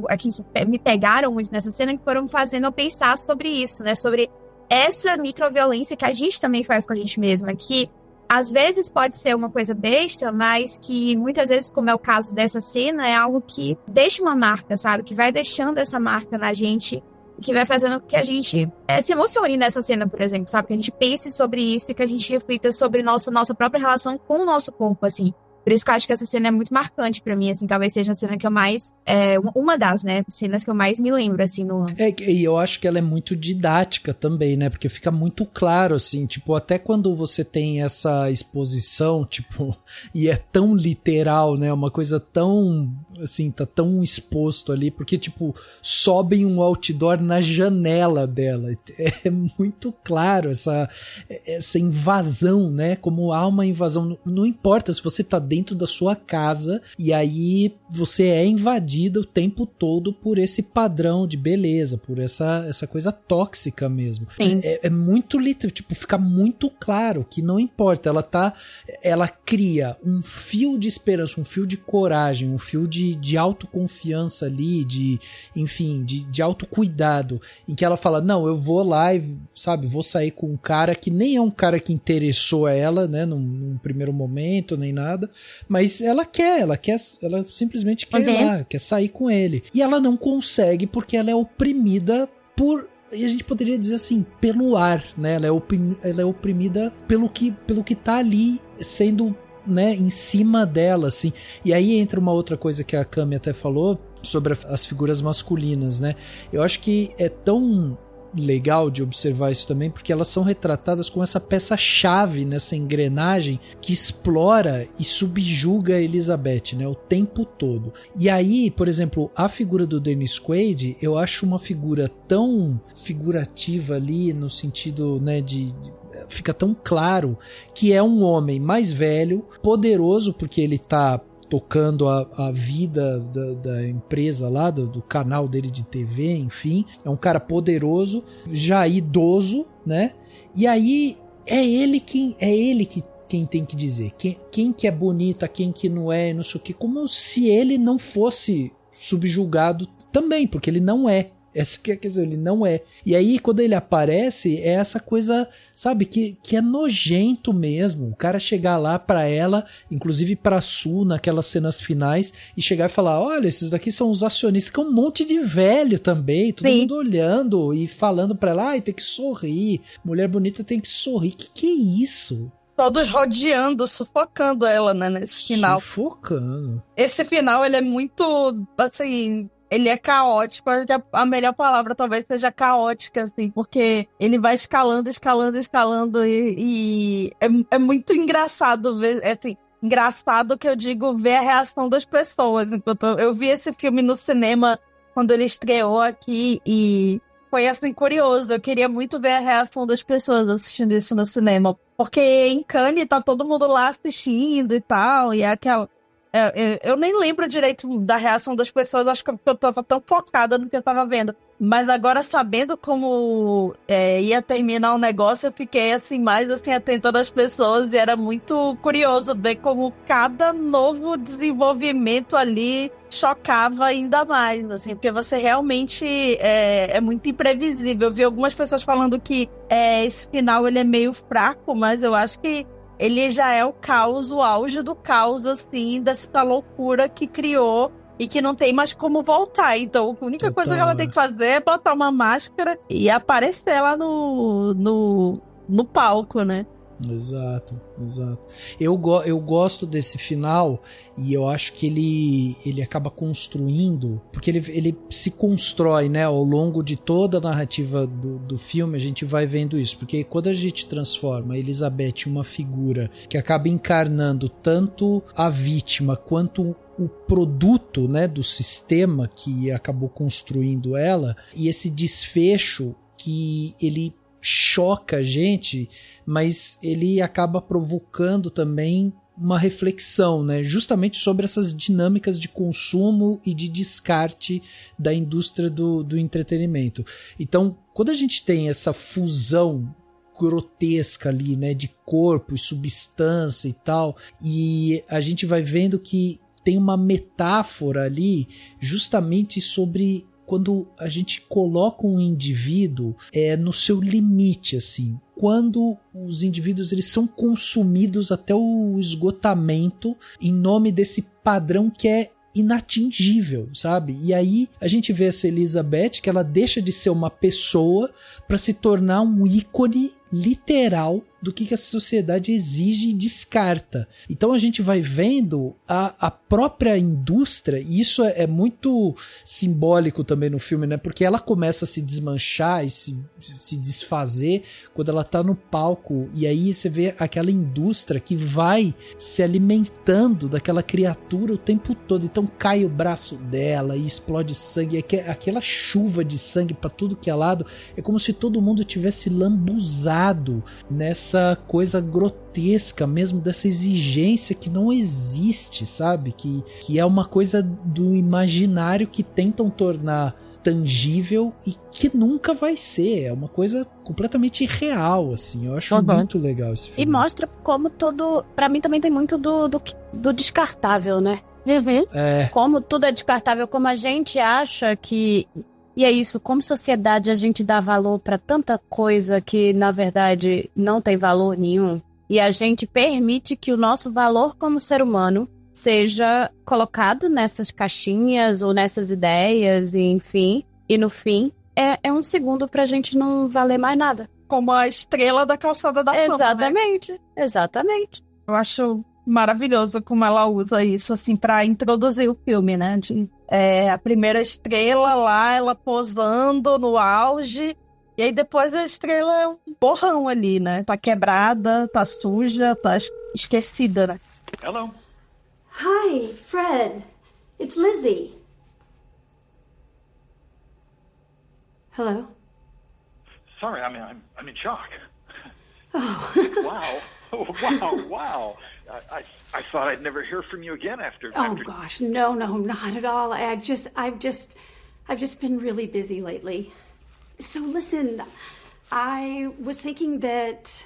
aqui me pegaram muito nessa cena, que foram fazendo eu pensar sobre isso, né? Sobre essa microviolência que a gente também faz com a gente mesma, que às vezes pode ser uma coisa besta, mas que muitas vezes, como é o caso dessa cena, é algo que deixa uma marca, sabe? Que vai deixando essa marca na gente, que vai fazendo com que a gente se emocione nessa cena, por exemplo, sabe? Que a gente pense sobre isso e que a gente reflita sobre nossa própria relação com o nosso corpo, assim. Por isso que eu acho que essa cena é muito marcante pra mim, assim. Talvez seja a cena que eu mais... uma das, né? Cenas que eu mais me lembro, assim, no ano. E eu acho que ela é muito didática também, né? Porque fica muito claro, assim, tipo, até quando você tem essa exposição, tipo, e é tão literal, né? Uma coisa tão, assim, tá tão exposto ali, porque, tipo, sobe um outdoor na janela dela. É muito claro essa invasão, né? Como há uma invasão. Não importa se você tá dentro da sua casa, e aí você é invadida o tempo todo por esse padrão de beleza, por essa coisa tóxica mesmo. É muito tipo, fica muito claro que não importa, ela cria um fio de esperança, um fio de coragem, um fio de autoconfiança ali, enfim, de autocuidado, em que ela fala, não, eu vou lá e, sabe, vou sair com um cara que nem é um cara que interessou a ela, né, num primeiro momento, nem nada, mas ela simplesmente quer ir lá, quer sair com ele. E ela não consegue porque ela é oprimida e a gente poderia dizer assim, pelo ar, né, ela é oprimida pelo que tá ali sendo, né, em cima dela, assim. E aí entra uma outra coisa que a Cami até falou sobre as figuras masculinas, né? Eu acho que é tão legal de observar isso também, porque elas são retratadas com essa peça-chave nessa engrenagem que explora e subjuga a Elizabeth, né, o tempo todo. E aí, por exemplo, a figura do Dennis Quaid, eu acho uma figura tão figurativa ali, no sentido, né, fica tão claro que é um homem mais velho, poderoso, porque ele tá tocando a vida da empresa lá, do canal dele de TV, enfim. É um cara poderoso, já idoso, né? E aí é ele quem tem que dizer. Quem que é bonita, quem que não é, não sei o que. Como se ele não fosse subjugado também, porque ele não é. Essa que é a questão, ele não é. E aí, quando ele aparece, é essa coisa, sabe, que é nojento mesmo. O cara chegar lá pra ela, inclusive pra Sue, naquelas cenas finais, e chegar e falar, olha, esses daqui são os acionistas, que é um monte de velho também, todo mundo olhando e falando pra ela, tem que sorrir, mulher bonita tem que sorrir. Que é isso? Todos rodeando, sufocando ela, né, nesse final. Sufocando. Esse final, ele é muito, assim... Ele é caótico, acho que a melhor palavra talvez seja caótica, assim, porque ele vai escalando e é muito engraçado ver, assim, engraçado que eu digo ver a reação das pessoas. Eu vi esse filme no cinema quando ele estreou aqui e foi, assim, curioso. Eu queria muito ver a reação das pessoas assistindo isso no cinema, porque em Cannes tá todo mundo lá assistindo e tal, e é aquela... Eu nem lembro direito da reação das pessoas, acho que eu tava tão focada no que eu tava vendo. Mas agora, sabendo como ia terminar o negócio, eu fiquei assim, mais assim, atenta das pessoas, e era muito curioso ver como cada novo desenvolvimento ali chocava ainda mais, assim, porque você realmente é muito imprevisível. Eu vi algumas pessoas falando que esse final ele é meio fraco, mas eu acho que ele já é o caos, o auge do caos, assim, dessa loucura que criou e que não tem mais como voltar. Então, a única coisa que ela tem que fazer é botar uma máscara e aparecer lá no palco, né? Exato. Eu gosto desse final e eu acho que ele acaba construindo, porque ele se constrói, né, ao longo de toda a narrativa do filme. A gente vai vendo isso, porque quando a gente transforma a Elizabeth em uma figura que acaba encarnando tanto a vítima quanto o produto, né, do sistema que acabou construindo ela, e esse desfecho que ele choca a gente, mas ele acaba provocando também uma reflexão, né, justamente sobre essas dinâmicas de consumo e de descarte da indústria do entretenimento. Então, quando a gente tem essa fusão grotesca ali, né, de corpo e substância e tal, e a gente vai vendo que tem uma metáfora ali justamente sobre quando a gente coloca um indivíduo no seu limite, assim, quando os indivíduos eles são consumidos até o esgotamento em nome desse padrão que é inatingível, sabe? E aí a gente vê essa Elizabeth, que ela deixa de ser uma pessoa para se tornar um ícone literal do que a sociedade exige e descarta. Então a gente vai vendo a própria indústria, e isso é muito simbólico também no filme, né? Porque ela começa a se desmanchar e se desfazer quando ela tá no palco, e aí você vê aquela indústria que vai se alimentando daquela criatura o tempo todo. Então cai o braço dela e explode sangue, aquela chuva de sangue pra tudo que é lado, é como se todo mundo tivesse lambuzado amarrado nessa coisa grotesca mesmo, dessa exigência que não existe, sabe? Que é uma coisa do imaginário que tentam tornar tangível e que nunca vai ser. É uma coisa completamente irreal, assim. Eu acho muito legal esse filme. E mostra como todo... Pra mim também tem muito do descartável, né? Como tudo é descartável, como a gente acha que... E é isso, como sociedade a gente dá valor pra tanta coisa que, na verdade, não tem valor nenhum. E a gente permite que o nosso valor como ser humano seja colocado nessas caixinhas ou nessas ideias, e enfim. E no fim, é um segundo pra gente não valer mais nada. Como a estrela da calçada da fama, Exatamente, né? Exatamente. Eu acho maravilhoso como ela usa isso, assim, pra introduzir o filme, né? A primeira estrela lá, ela posando no auge, e aí depois a estrela é um borrão ali, né? Tá quebrada, tá suja, tá esquecida, né? Hello. Hi, Fred. It's Lizzie. Hello? Sorry, I'm in shock. Oh. Wow. I thought I'd never hear from you again after. Oh gosh, no, not at all. I've just been really busy lately. So listen, I was thinking that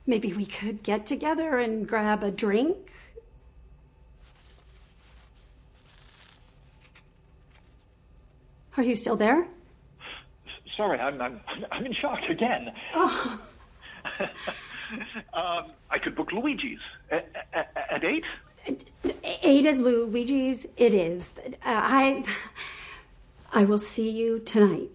maybe we could get together and grab a drink. Are you still there? Sorry, I'm in shock again. Oh. I could book Luigi's at 8? 8 at Luigi's, it is. I will see you tonight.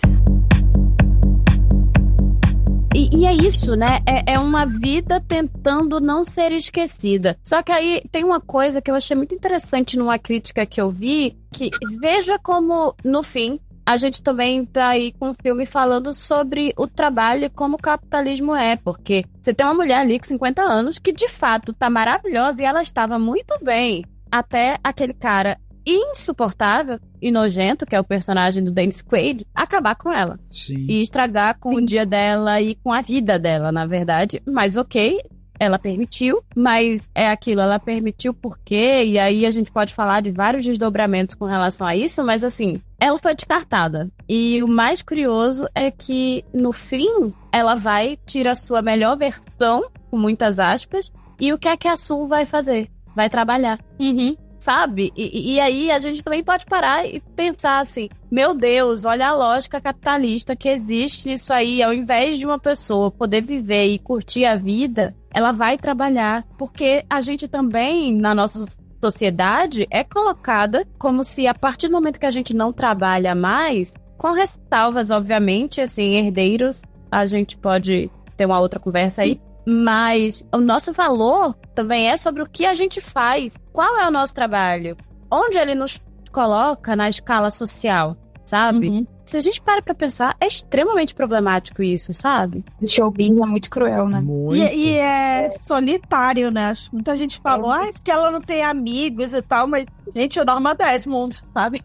E é isso, né? É uma vida tentando não ser esquecida. Só que aí tem uma coisa que eu achei muito interessante numa crítica que eu vi, que veja como, no fim, a gente também tá aí com um filme falando sobre o trabalho e como o capitalismo é, porque você tem uma mulher ali com 50 anos que de fato tá maravilhosa e ela estava muito bem até aquele cara insuportável e nojento, que é o personagem do Dennis Quaid, acabar com ela. Sim. E estragar com o dia dela e com a vida dela, na verdade. Mas ok, ela permitiu, mas é aquilo, ela permitiu por quê? E aí a gente pode falar de vários desdobramentos com relação a isso, mas assim, ela foi descartada. E o mais curioso é que, no fim, ela vai tirar a sua melhor versão, com muitas aspas, e o que é que a Sul vai fazer? Vai trabalhar. Sabe? E aí a gente também pode parar e pensar assim, meu Deus, olha a lógica capitalista que existe nisso aí. Ao invés de uma pessoa poder viver e curtir a vida, ela vai trabalhar. Porque a gente também, na nossa sociedade, é colocada como se a partir do momento que a gente não trabalha mais, com ressalvas, obviamente, assim, herdeiros, a gente pode ter uma outra conversa aí, mas o nosso valor também é sobre o que a gente faz. Qual é o nosso trabalho? Onde ele nos coloca na escala social, sabe? Se a gente para pra pensar, é extremamente problemático isso, sabe? O showbiz é muito cruel, né? E é solitário, né? Muita gente falou, porque ela não tem amigos e tal, mas, gente, eu Norma Desmond, sabe?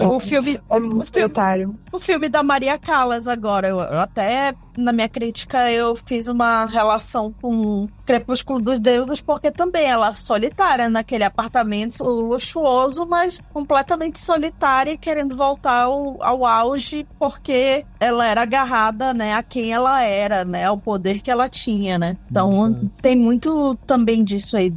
O filme... É muito solitário. O filme da Maria Callas agora, eu até, na minha crítica, eu fiz uma relação com Crepúsculo dos Deuses, porque também ela é solitária naquele apartamento luxuoso, mas completamente solitária e querendo voltar ao auge, porque ela era agarrada, né, a quem ela era, né, ao poder que ela tinha, né. Então, tem muito também disso aí,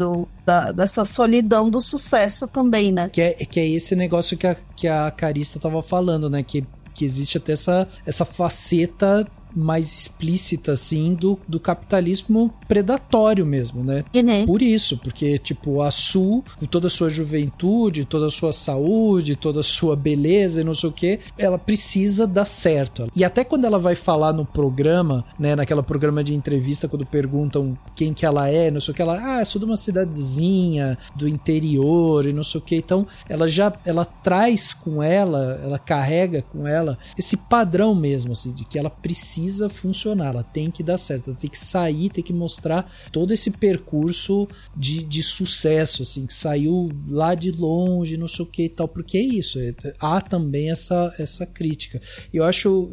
dessa solidão do sucesso também, né. Que é esse negócio que a Carista tava falando, né, que existe até essa faceta mais explícita, assim, do capitalismo predatório mesmo, né? Por isso, porque, tipo, a Sue, com toda a sua juventude, toda a sua saúde, toda a sua beleza e não sei o que, ela precisa dar certo. E até quando ela vai falar no programa, né, naquela programa de entrevista, quando perguntam quem que ela é, não sei o que, ela, sou de uma cidadezinha do interior e não sei o que, então ela traz com ela carrega com ela esse padrão mesmo, assim, de que ela precisa precisa funcionar, ela tem que dar certo, ela tem que sair, tem que mostrar todo esse percurso de sucesso, assim, que saiu lá de longe, não sei o que e tal, porque é isso, há também essa crítica. E eu acho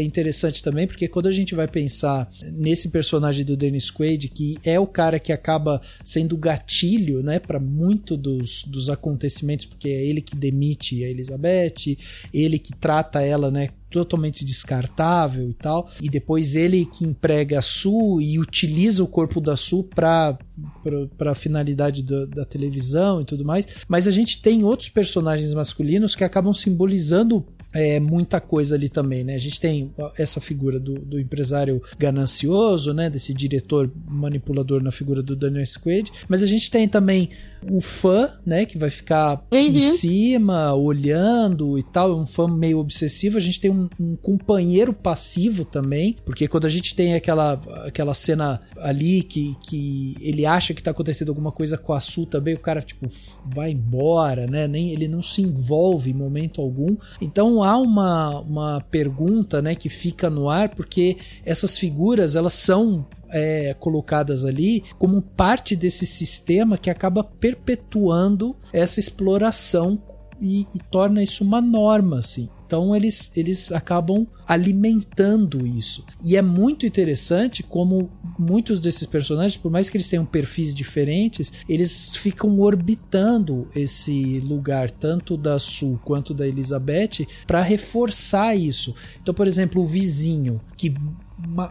interessante também, porque quando a gente vai pensar nesse personagem do Dennis Quaid, que é o cara que acaba sendo gatilho, né, para muito dos acontecimentos, porque é ele que demite a Elizabeth, ele que trata ela, né, totalmente descartável e tal, e depois ele que emprega a Sue e utiliza o corpo da Sue para a finalidade da televisão e tudo mais, mas a gente tem outros personagens masculinos que acabam simbolizando muita coisa ali também, né? A gente tem essa figura do empresário ganancioso, né? Desse diretor manipulador na figura do Dennis Quaid, mas a gente tem também o fã, né? Que vai ficar em cima, olhando e tal, um fã meio obsessivo. A gente tem um companheiro passivo também, porque quando a gente tem aquela cena ali que ele acha que tá acontecendo alguma coisa com a Sue também, o cara tipo vai embora, né? Ele não se envolve em momento algum. Então há uma pergunta, né, que fica no ar, porque essas figuras, elas são colocadas ali como parte desse sistema que acaba perpetuando essa exploração e torna isso uma norma, assim. Então eles acabam alimentando isso. E é muito interessante como muitos desses personagens, por mais que eles tenham perfis diferentes, eles ficam orbitando esse lugar, tanto da Sue quanto da Elizabeth, para reforçar isso. Então, por exemplo, o vizinho que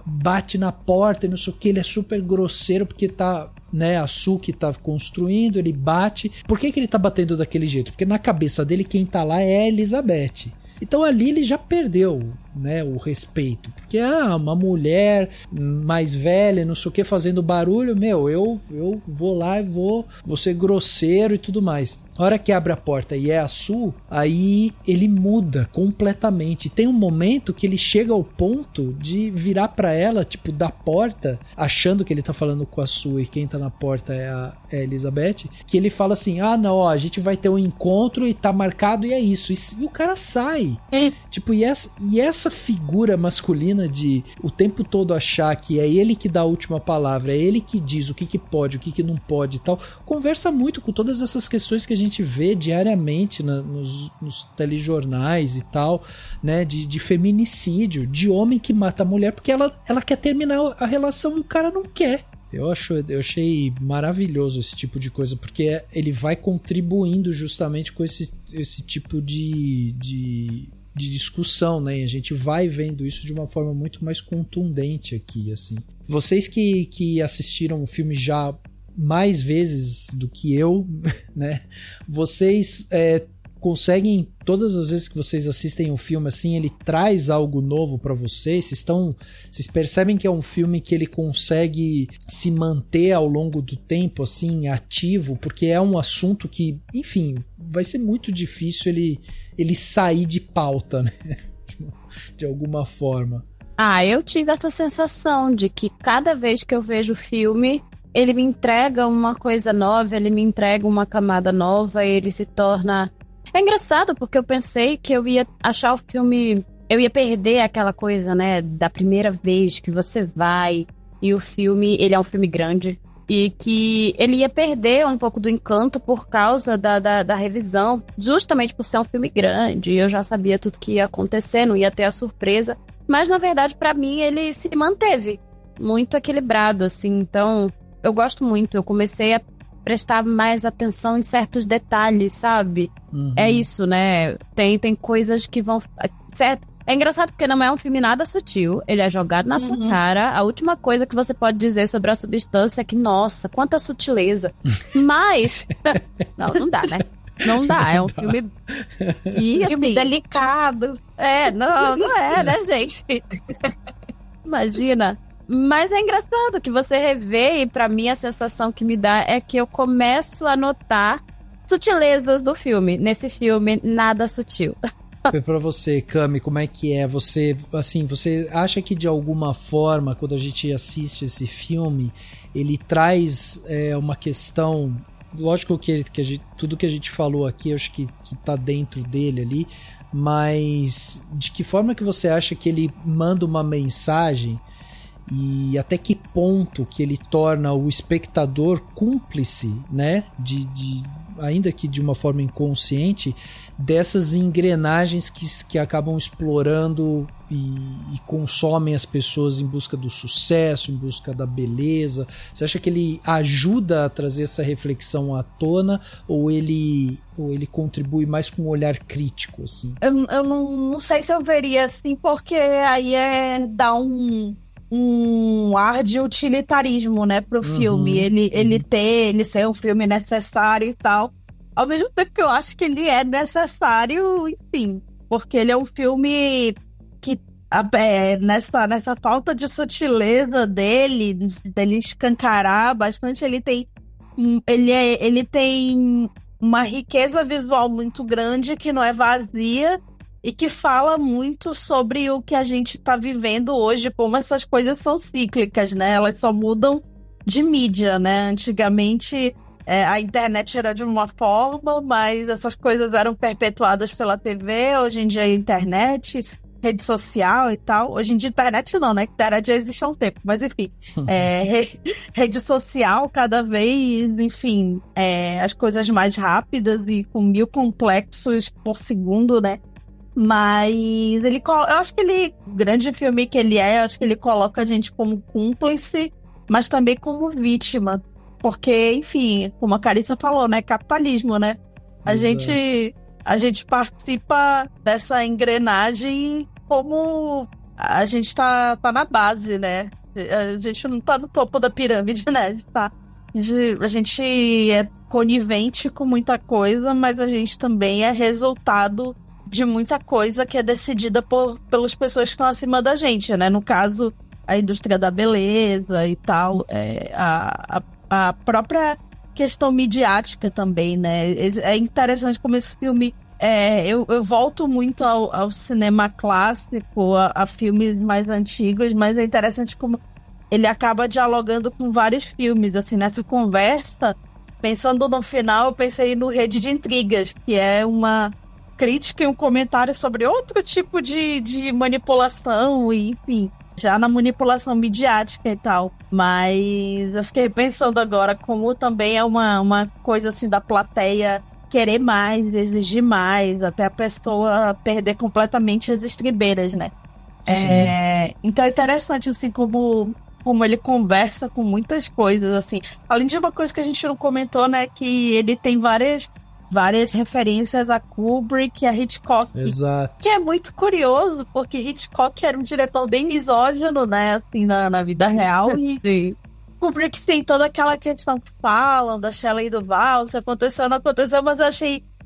bate na porta e não sei o que, ele é super grosseiro porque tá, né, a Sue que tá construindo, ele bate. Por que ele tá batendo daquele jeito? Porque na cabeça dele quem tá lá é a Elizabeth. Então ali ele já perdeu, né, o respeito, porque uma mulher mais velha, não sei o que, fazendo barulho, eu vou lá e vou ser grosseiro e tudo mais. A hora que abre a porta e é a Sue, aí ele muda completamente. Tem um momento que ele chega ao ponto de virar pra ela, tipo, da porta, achando que ele tá falando com a Sue e quem tá na porta é a Elizabeth, que ele fala assim, não, a gente vai ter um encontro e tá marcado e é isso. E o cara sai. Tipo, e essa figura masculina de o tempo todo achar que é ele que dá a última palavra, é ele que diz o que pode, o que não pode e tal, conversa muito com todas essas questões que a gente vê diariamente nos telejornais e tal, né, de feminicídio, de homem que mata a mulher porque ela quer terminar a relação e o cara não quer. Eu achei maravilhoso esse tipo de coisa, porque ele vai contribuindo justamente com esse tipo de discussão, né? E a gente vai vendo isso de uma forma muito mais contundente aqui, assim. Vocês que assistiram o filme já mais vezes do que eu, né? Vocês conseguem, todas as vezes que vocês assistem um filme assim, ele traz algo novo pra vocês? Vocês percebem que é um filme que ele consegue se manter ao longo do tempo, assim, ativo, porque é um assunto que, enfim, vai ser muito difícil ele sair de pauta, né? De alguma forma. Eu tive essa sensação de que cada vez que eu vejo o filme, ele me entrega uma coisa nova, ele me entrega uma camada nova, ele se torna... É engraçado, porque eu pensei que eu ia achar o filme... Eu ia perder aquela coisa, né, da primeira vez que você vai e o filme, ele é um filme grande, e que ele ia perder um pouco do encanto por causa da revisão, justamente por ser um filme grande, eu já sabia tudo que ia acontecer, não ia ter a surpresa, mas na verdade pra mim ele se manteve muito equilibrado, assim, então eu gosto muito, eu comecei a prestar mais atenção em certos detalhes, sabe? Uhum. É isso, né? Tem coisas que vão... Certo? É engraçado porque não é um filme nada sutil, ele é jogado na sua cara. A última coisa que você pode dizer sobre a substância é que, nossa, quanta sutileza. Mas... não dá, né? Não dá, é um filme que, filme delicado. Não é, né, gente? Imagina. Mas é engraçado que você revê, e pra mim a sensação que me dá é que eu começo a notar sutilezas do filme. Nesse filme, nada sutil. Pra você, Cami, como é que é? Você acha que de alguma forma, quando a gente assiste esse filme, ele traz uma questão... Lógico que tudo que a gente falou aqui, eu acho que tá dentro dele ali, mas de que forma que você acha que ele manda uma mensagem e até que ponto que ele torna o espectador cúmplice, né, ainda que de uma forma inconsciente, dessas engrenagens que acabam explorando e consomem as pessoas em busca do sucesso, em busca da beleza. Você acha que ele ajuda a trazer essa reflexão à tona, ou ele contribui mais com um olhar crítico, assim? Eu não sei se eu veria assim, porque aí dá um ar de utilitarismo, né, pro filme. Ele ser um filme necessário e tal. Ao mesmo tempo que eu acho que ele é necessário, enfim, porque ele é um filme que nessa falta de sutileza dele escancarar bastante, ele tem uma riqueza visual muito grande, que não é vazia e que fala muito sobre o que a gente está vivendo hoje, como essas coisas são cíclicas, né? Elas só mudam de mídia, né? Antigamente a internet era de uma forma, mas essas coisas eram perpetuadas pela TV. Hoje em dia a internet, rede social e tal. Hoje em dia internet não, né? Internet já existe há um tempo, mas enfim. Rede social cada vez, enfim, as coisas mais rápidas e com 1000 complexos por segundo, né? Mas eu acho que grande filme que ele eu acho que ele coloca a gente como cúmplice, mas também como vítima. Porque, enfim, como a Carissa falou, né? Capitalismo, né? A gente participa dessa engrenagem como a gente tá na base, né? A gente não tá no topo da pirâmide, né? A gente é conivente com muita coisa, mas a gente também é resultado de muita coisa que é decidida pelas pessoas que estão acima da gente, né? No caso, a indústria da beleza e tal, a própria questão midiática também, né? É interessante como esse filme... eu volto muito ao cinema clássico, a filmes mais antigos, mas é interessante como ele acaba dialogando com vários filmes. Assim, nessa conversa, pensando no final, eu pensei no Rede de Intrigas, que é uma crítica e um comentário sobre outro tipo de manipulação, e, enfim, já na manipulação midiática e tal. Mas eu fiquei pensando agora como também é uma coisa assim da plateia querer mais, exigir mais, até a pessoa perder completamente as estribeiras, né? Então é interessante, assim, como ele conversa com muitas coisas, assim. Além de uma coisa que a gente não comentou, né? Que ele tem várias referências a Kubrick e a Hitchcock. Exato. Que é muito curioso, porque Hitchcock era um diretor bem misógino, né? Assim, na vida real. E Kubrick tem toda aquela questão que falam da Shelley Duvall, se aconteceu ou não aconteceu, mas eu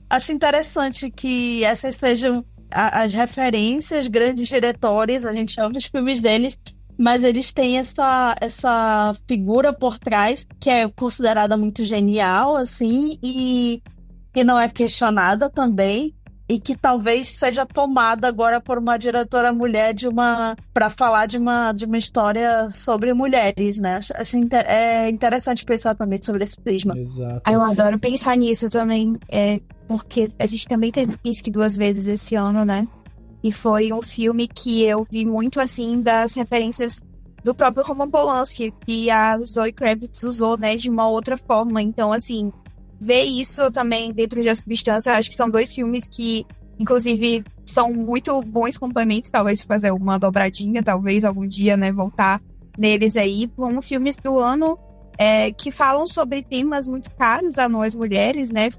acho interessante que essas sejam as referências, grandes diretores, a gente chama os filmes deles, mas eles têm essa figura por trás que é considerada muito genial, assim, e que não é questionada também, e que talvez seja tomada agora por uma diretora mulher para falar de uma história sobre mulheres, né? Acho interessante pensar também sobre esse prisma. Exato. Eu adoro pensar nisso também, porque a gente também teve Kiss 2 vezes esse ano, né? E foi um filme que eu vi muito, assim, das referências do próprio Roman Polanski, que a Zoe Kravitz usou, né, de uma outra forma. Então, assim, ver isso também dentro de A Substância, eu acho que são 2 filmes que, inclusive, são muito bons complementos, talvez fazer uma dobradinha, talvez algum dia, né, voltar neles aí, como filmes do ano que falam sobre temas muito caros a nós mulheres, né,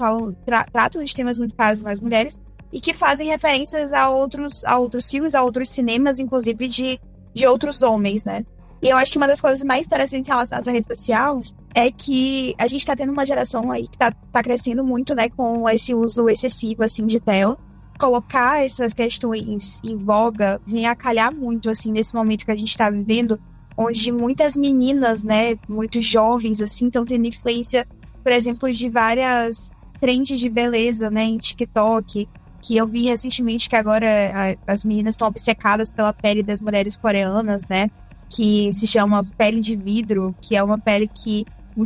tratam de temas muito caros a nós mulheres, e que fazem referências a outros filmes, a outros cinemas, inclusive de outros homens, né. E eu acho que uma das coisas mais interessantes relacionadas à rede social é que a gente tá tendo uma geração aí que tá crescendo muito, né, com esse uso excessivo, assim, de tela. Colocar essas questões em voga vem a calhar muito, assim, nesse momento que a gente tá vivendo, onde muitas meninas, né, muito jovens, assim, estão tendo influência, por exemplo, de várias trends de beleza, né, em TikTok, que eu vi recentemente que agora as meninas estão obcecadas pela pele das mulheres coreanas, né, que se chama pele de vidro, que é uma pele que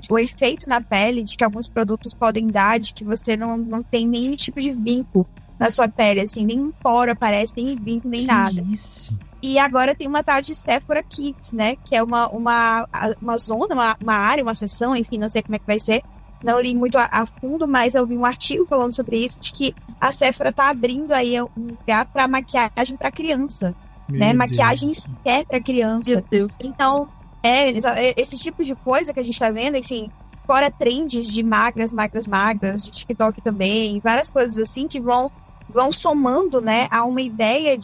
o efeito na pele de que alguns produtos podem dar, de que você não tem nenhum tipo de vínculo na sua pele, assim, nenhum poro aparece, nem vínculo, nem nada. Isso. E agora tem uma tal de Sephora Kids, né? Que é uma zona, uma área, uma seção, enfim, não sei como é que vai ser. Não li muito a fundo, mas eu vi um artigo falando sobre isso, de que a Sephora tá abrindo aí um lugar para maquiagem para criança, né? Maquiagem sequer para criança. Então, esse tipo de coisa que a gente tá vendo, enfim, fora trends de magras, de TikTok também, várias coisas assim que vão somando, né, a uma ideia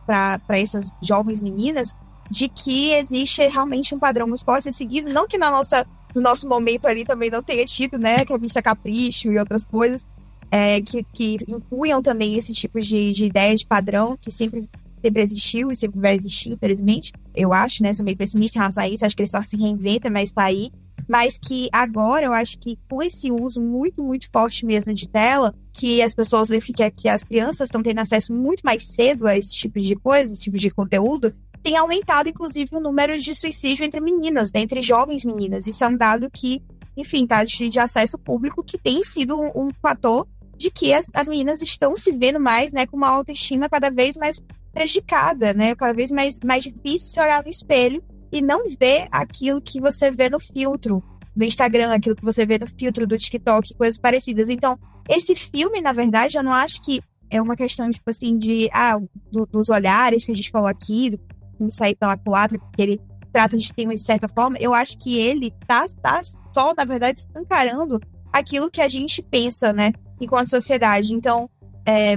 para essas jovens meninas de que existe realmente um padrão muito forte a ser seguido, não que no nosso momento ali também não tenha tido, né, que a vista Capricho e outras coisas que incluam também esse tipo de ideia de padrão que sempre existiu e sempre vai existir, infelizmente. Eu acho, né, sou meio pessimista em relação a isso, acho que ele só se reinventa, mas tá aí. Mas que agora eu acho que com esse uso muito, muito forte mesmo de tela, que as pessoas, que as crianças estão tendo acesso muito mais cedo a esse tipo de coisa, esse tipo de conteúdo, tem aumentado, inclusive, o número de suicídio entre meninas, né, entre jovens meninas. Isso é um dado que, enfim, tá de acesso público, que tem sido um fator de que as meninas estão se vendo mais, né, com uma autoestima cada vez mais prejudicada, né, cada vez mais difícil se olhar no espelho e não ver aquilo que você vê no filtro do Instagram, aquilo que você vê no filtro do TikTok, coisas parecidas. Então, esse filme, na verdade, eu não acho que é uma questão, tipo assim, dos olhares que a gente falou aqui, do como sair pela culatra, porque ele trata de temas de certa forma. Eu acho que ele tá só, na verdade, escancarando aquilo que a gente pensa, né, enquanto sociedade. Então,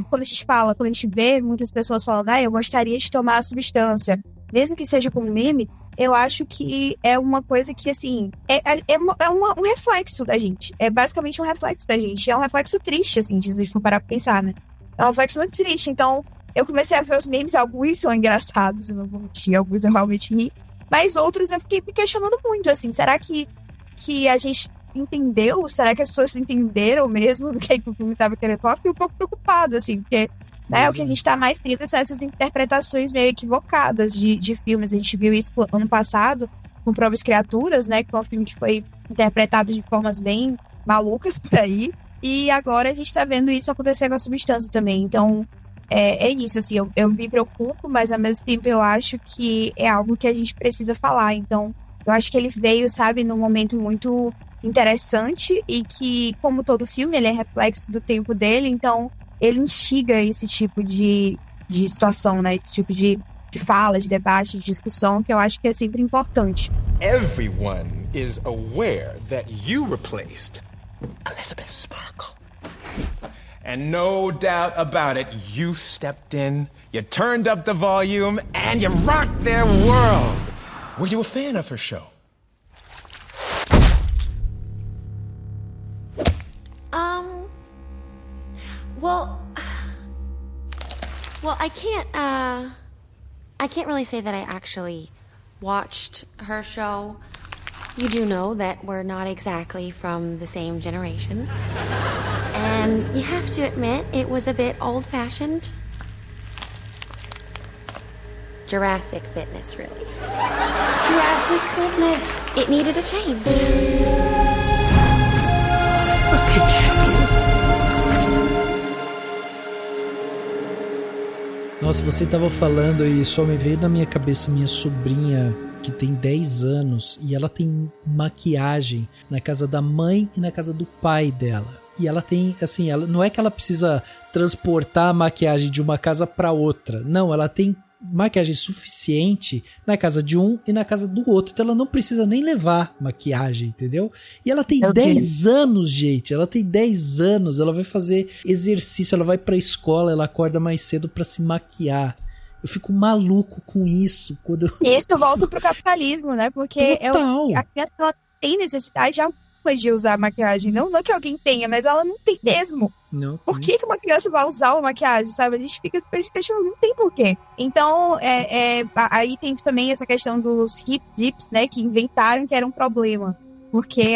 quando a gente vê muitas pessoas falando, eu gostaria de tomar a substância, mesmo que seja como meme, eu acho que é uma coisa que, assim, um reflexo da gente. É basicamente um reflexo da gente. É um reflexo triste, assim, se a gente for parar pra pensar, né? É um reflexo muito triste. Então, eu comecei a ver os memes, alguns são engraçados, eu não vou mentir, alguns eu realmente ri. Mas outros eu fiquei me questionando muito, assim, será que a gente entendeu? Será que as pessoas entenderam mesmo do que o filme estava querendo falar? Fiquei um pouco preocupada, assim, porque... o que a gente está mais tendo são essas interpretações meio equivocadas de filmes. A gente viu isso ano passado com Próprias Criaturas, né? Que foi um filme que foi interpretado de formas bem malucas por aí. E agora a gente está vendo isso acontecer com a Substância também. Então, é isso, assim. Eu me preocupo, mas ao mesmo tempo eu acho que é algo que a gente precisa falar. Então, eu acho que ele veio, sabe, num momento muito interessante e que, como todo filme, ele é reflexo do tempo dele. Então, ele instiga esse tipo de situação, né? Esse tipo de fala, de debate, de discussão, que eu acho que é sempre importante. Everyone is aware that you replaced Elizabeth Sparkle. And no doubt about it, you stepped in, you turned up the volume, and you rocked their world. Were you a fan of her show? Well, I can't really say that I actually watched her show. You do know that we're not exactly from the same generation. And you have to admit, it was a bit old-fashioned. Jurassic Fitness, really. Jurassic Fitness. It needed a change. Nossa, você tava falando e só me veio na minha cabeça minha sobrinha, que tem 10 anos, e ela tem maquiagem na casa da mãe e na casa do pai dela. E ela tem, assim, não é que ela precisa transportar a maquiagem de uma casa para outra. Não, ela tem maquiagem suficiente na casa de um e na casa do outro. Então ela não precisa nem levar maquiagem, entendeu? E ela tem 10 anos, gente. Ela tem 10 anos. Ela vai fazer exercício, ela vai pra escola, ela acorda mais cedo pra se maquiar. Eu fico maluco com isso. Isso volta pro capitalismo, né? Porque a criança ela tem necessidade de usar maquiagem. Não que alguém tenha, mas ela não tem mesmo. Não. Por que uma criança vai usar uma maquiagem, sabe? A gente fica questionando, não tem porquê. Então, aí tem também essa questão dos hip dips, né? Que inventaram que era um problema. Porque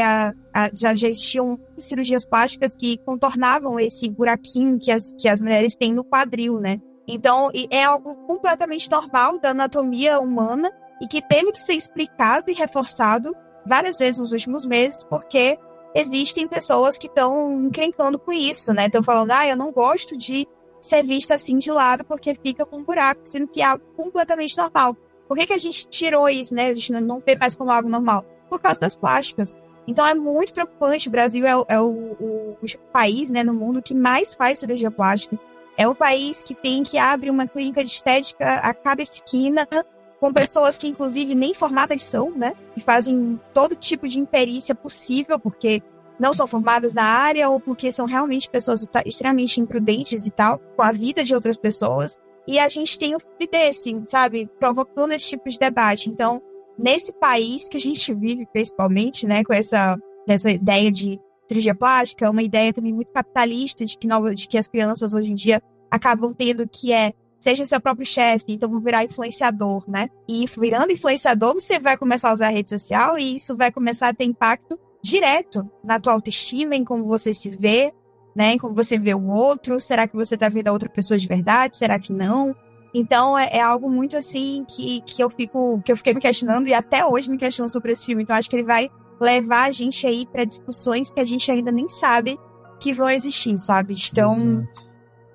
já existiam cirurgias plásticas que contornavam esse buraquinho que as mulheres têm no quadril, né? Então, é algo completamente normal da anatomia humana e que teve que ser explicado e reforçado várias vezes nos últimos meses, porque existem pessoas que estão encrencando com isso, né? Estão falando, eu não gosto de ser vista assim de lado porque fica com um buraco, sendo que é algo completamente normal. Por que a gente tirou isso, né? A gente não vê mais como algo normal? Por causa das plásticas. Então é muito preocupante. O Brasil é o país, né, no mundo que mais faz cirurgia plástica. É o país que abre uma clínica de estética a cada esquina, com pessoas que, inclusive, nem formadas são, né? Que fazem todo tipo de imperícia possível, porque não são formadas na área ou porque são realmente pessoas extremamente imprudentes e tal, com a vida de outras pessoas. E a gente tem o filme desse, sabe? Provocando esse tipo de debate. Então, nesse país que a gente vive, principalmente, né? Com essa ideia de cirurgia plástica, uma ideia também muito capitalista de que as crianças hoje em dia acabam tendo seja seu próprio chefe, então vou virar influenciador, né? E virando influenciador, você vai começar a usar a rede social e isso vai começar a ter impacto direto na tua autoestima, em como você se vê, né? Em como você vê o outro. Será que você tá vendo a outra pessoa de verdade? Será que não? Então é algo muito assim que eu fiquei me questionando e até hoje me questionando sobre esse filme. Então acho que ele vai levar a gente aí para discussões que a gente ainda nem sabe que vão existir, sabe? Tão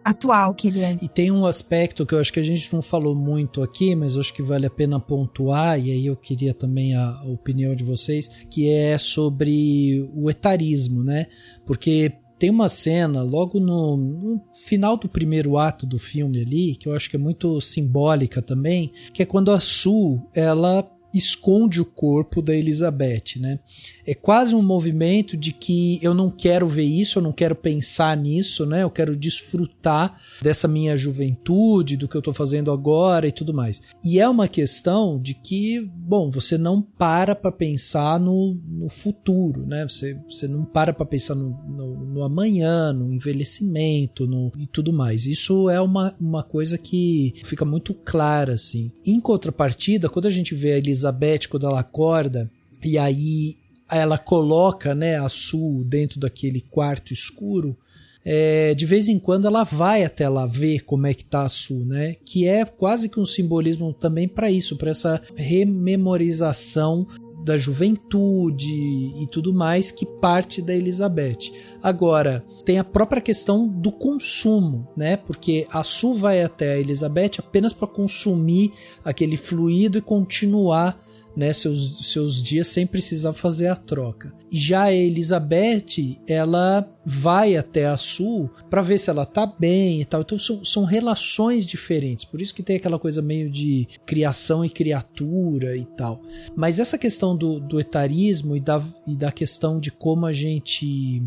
atual que ele é. E tem um aspecto que eu acho que a gente não falou muito aqui, mas eu acho que vale a pena pontuar, e aí eu queria também a opinião de vocês, que é sobre o etarismo, né? Porque tem uma cena logo no final do primeiro ato do filme ali, que eu acho que é muito simbólica também, que é quando a Sue, ela esconde o corpo da Elizabeth, né? É quase um movimento de que eu não quero ver isso, eu não quero pensar nisso, né? Eu quero desfrutar dessa minha juventude, do que eu tô fazendo agora e tudo mais. E é uma questão de que, bom, você não para pensar no futuro, né? Você não para pensar no amanhã, no envelhecimento e tudo mais. Isso é uma coisa que fica muito clara, assim. Em contrapartida, quando a gente vê a Elizabeth, quando ela acorda, e aí ela coloca, né, a Sue dentro daquele quarto escuro, de vez em quando ela vai até lá ver como é que tá a Sue, né, que é quase que um simbolismo também para isso, para essa rememorização da juventude e tudo mais que parte da Elizabeth. Agora, tem a própria questão do consumo, né? Porque a Sue vai até a Elizabeth apenas para consumir aquele fluido e continuar, né, seus dias sem precisar fazer a troca. E já a Elizabeth, ela vai até a Sue para ver se ela tá bem e tal. Então são relações diferentes, por isso que tem aquela coisa meio de criação e criatura e tal. Mas essa questão do etarismo e da questão de como a gente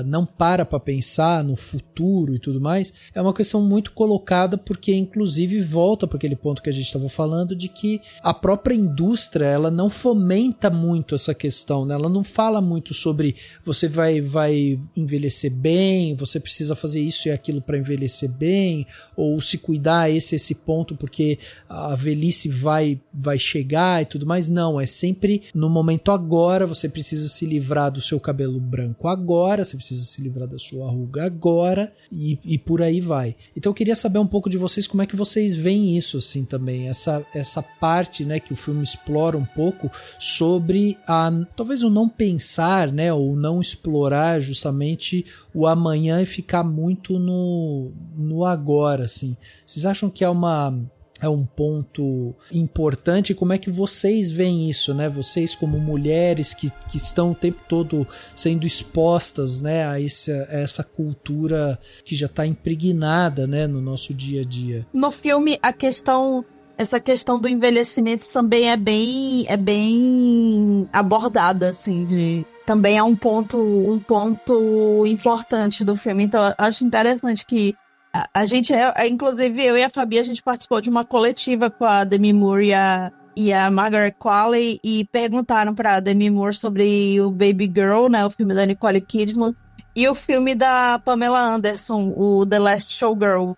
não para pensar no futuro e tudo mais, é uma questão muito colocada, porque inclusive volta para aquele ponto que a gente estava falando, de que a própria indústria, ela não fomenta muito essa questão, né? Ela não fala muito sobre você vai envelhecer bem, você precisa fazer isso e aquilo para envelhecer bem, ou se cuidar esse ponto porque a velhice vai chegar e tudo mais. Não, é sempre no momento agora. Você precisa se livrar do seu cabelo branco agora, você precisa se livrar da sua ruga agora, e por aí vai. Então eu queria saber um pouco de vocês, como é que vocês veem isso assim também, essa parte, né, que o filme explora um pouco sobre talvez o não pensar, né, ou não explorar justamente o amanhã e ficar muito no agora, assim. Vocês acham que é um ponto importante? Como é que vocês veem isso, né? Vocês como mulheres que estão o tempo todo sendo expostas, né, a essa cultura que já está impregnada, né, no nosso dia a dia. No filme, essa questão do envelhecimento também é bem abordada, assim, também é um ponto importante do filme. Então, eu acho interessante que a gente, inclusive eu e a Fabi, a gente participou de uma coletiva com a Demi Moore e a Margaret Qualley, e perguntaram pra Demi Moore sobre o Baby Girl, né, o filme da Nicole Kidman, e o filme da Pamela Anderson, o The Last Showgirl.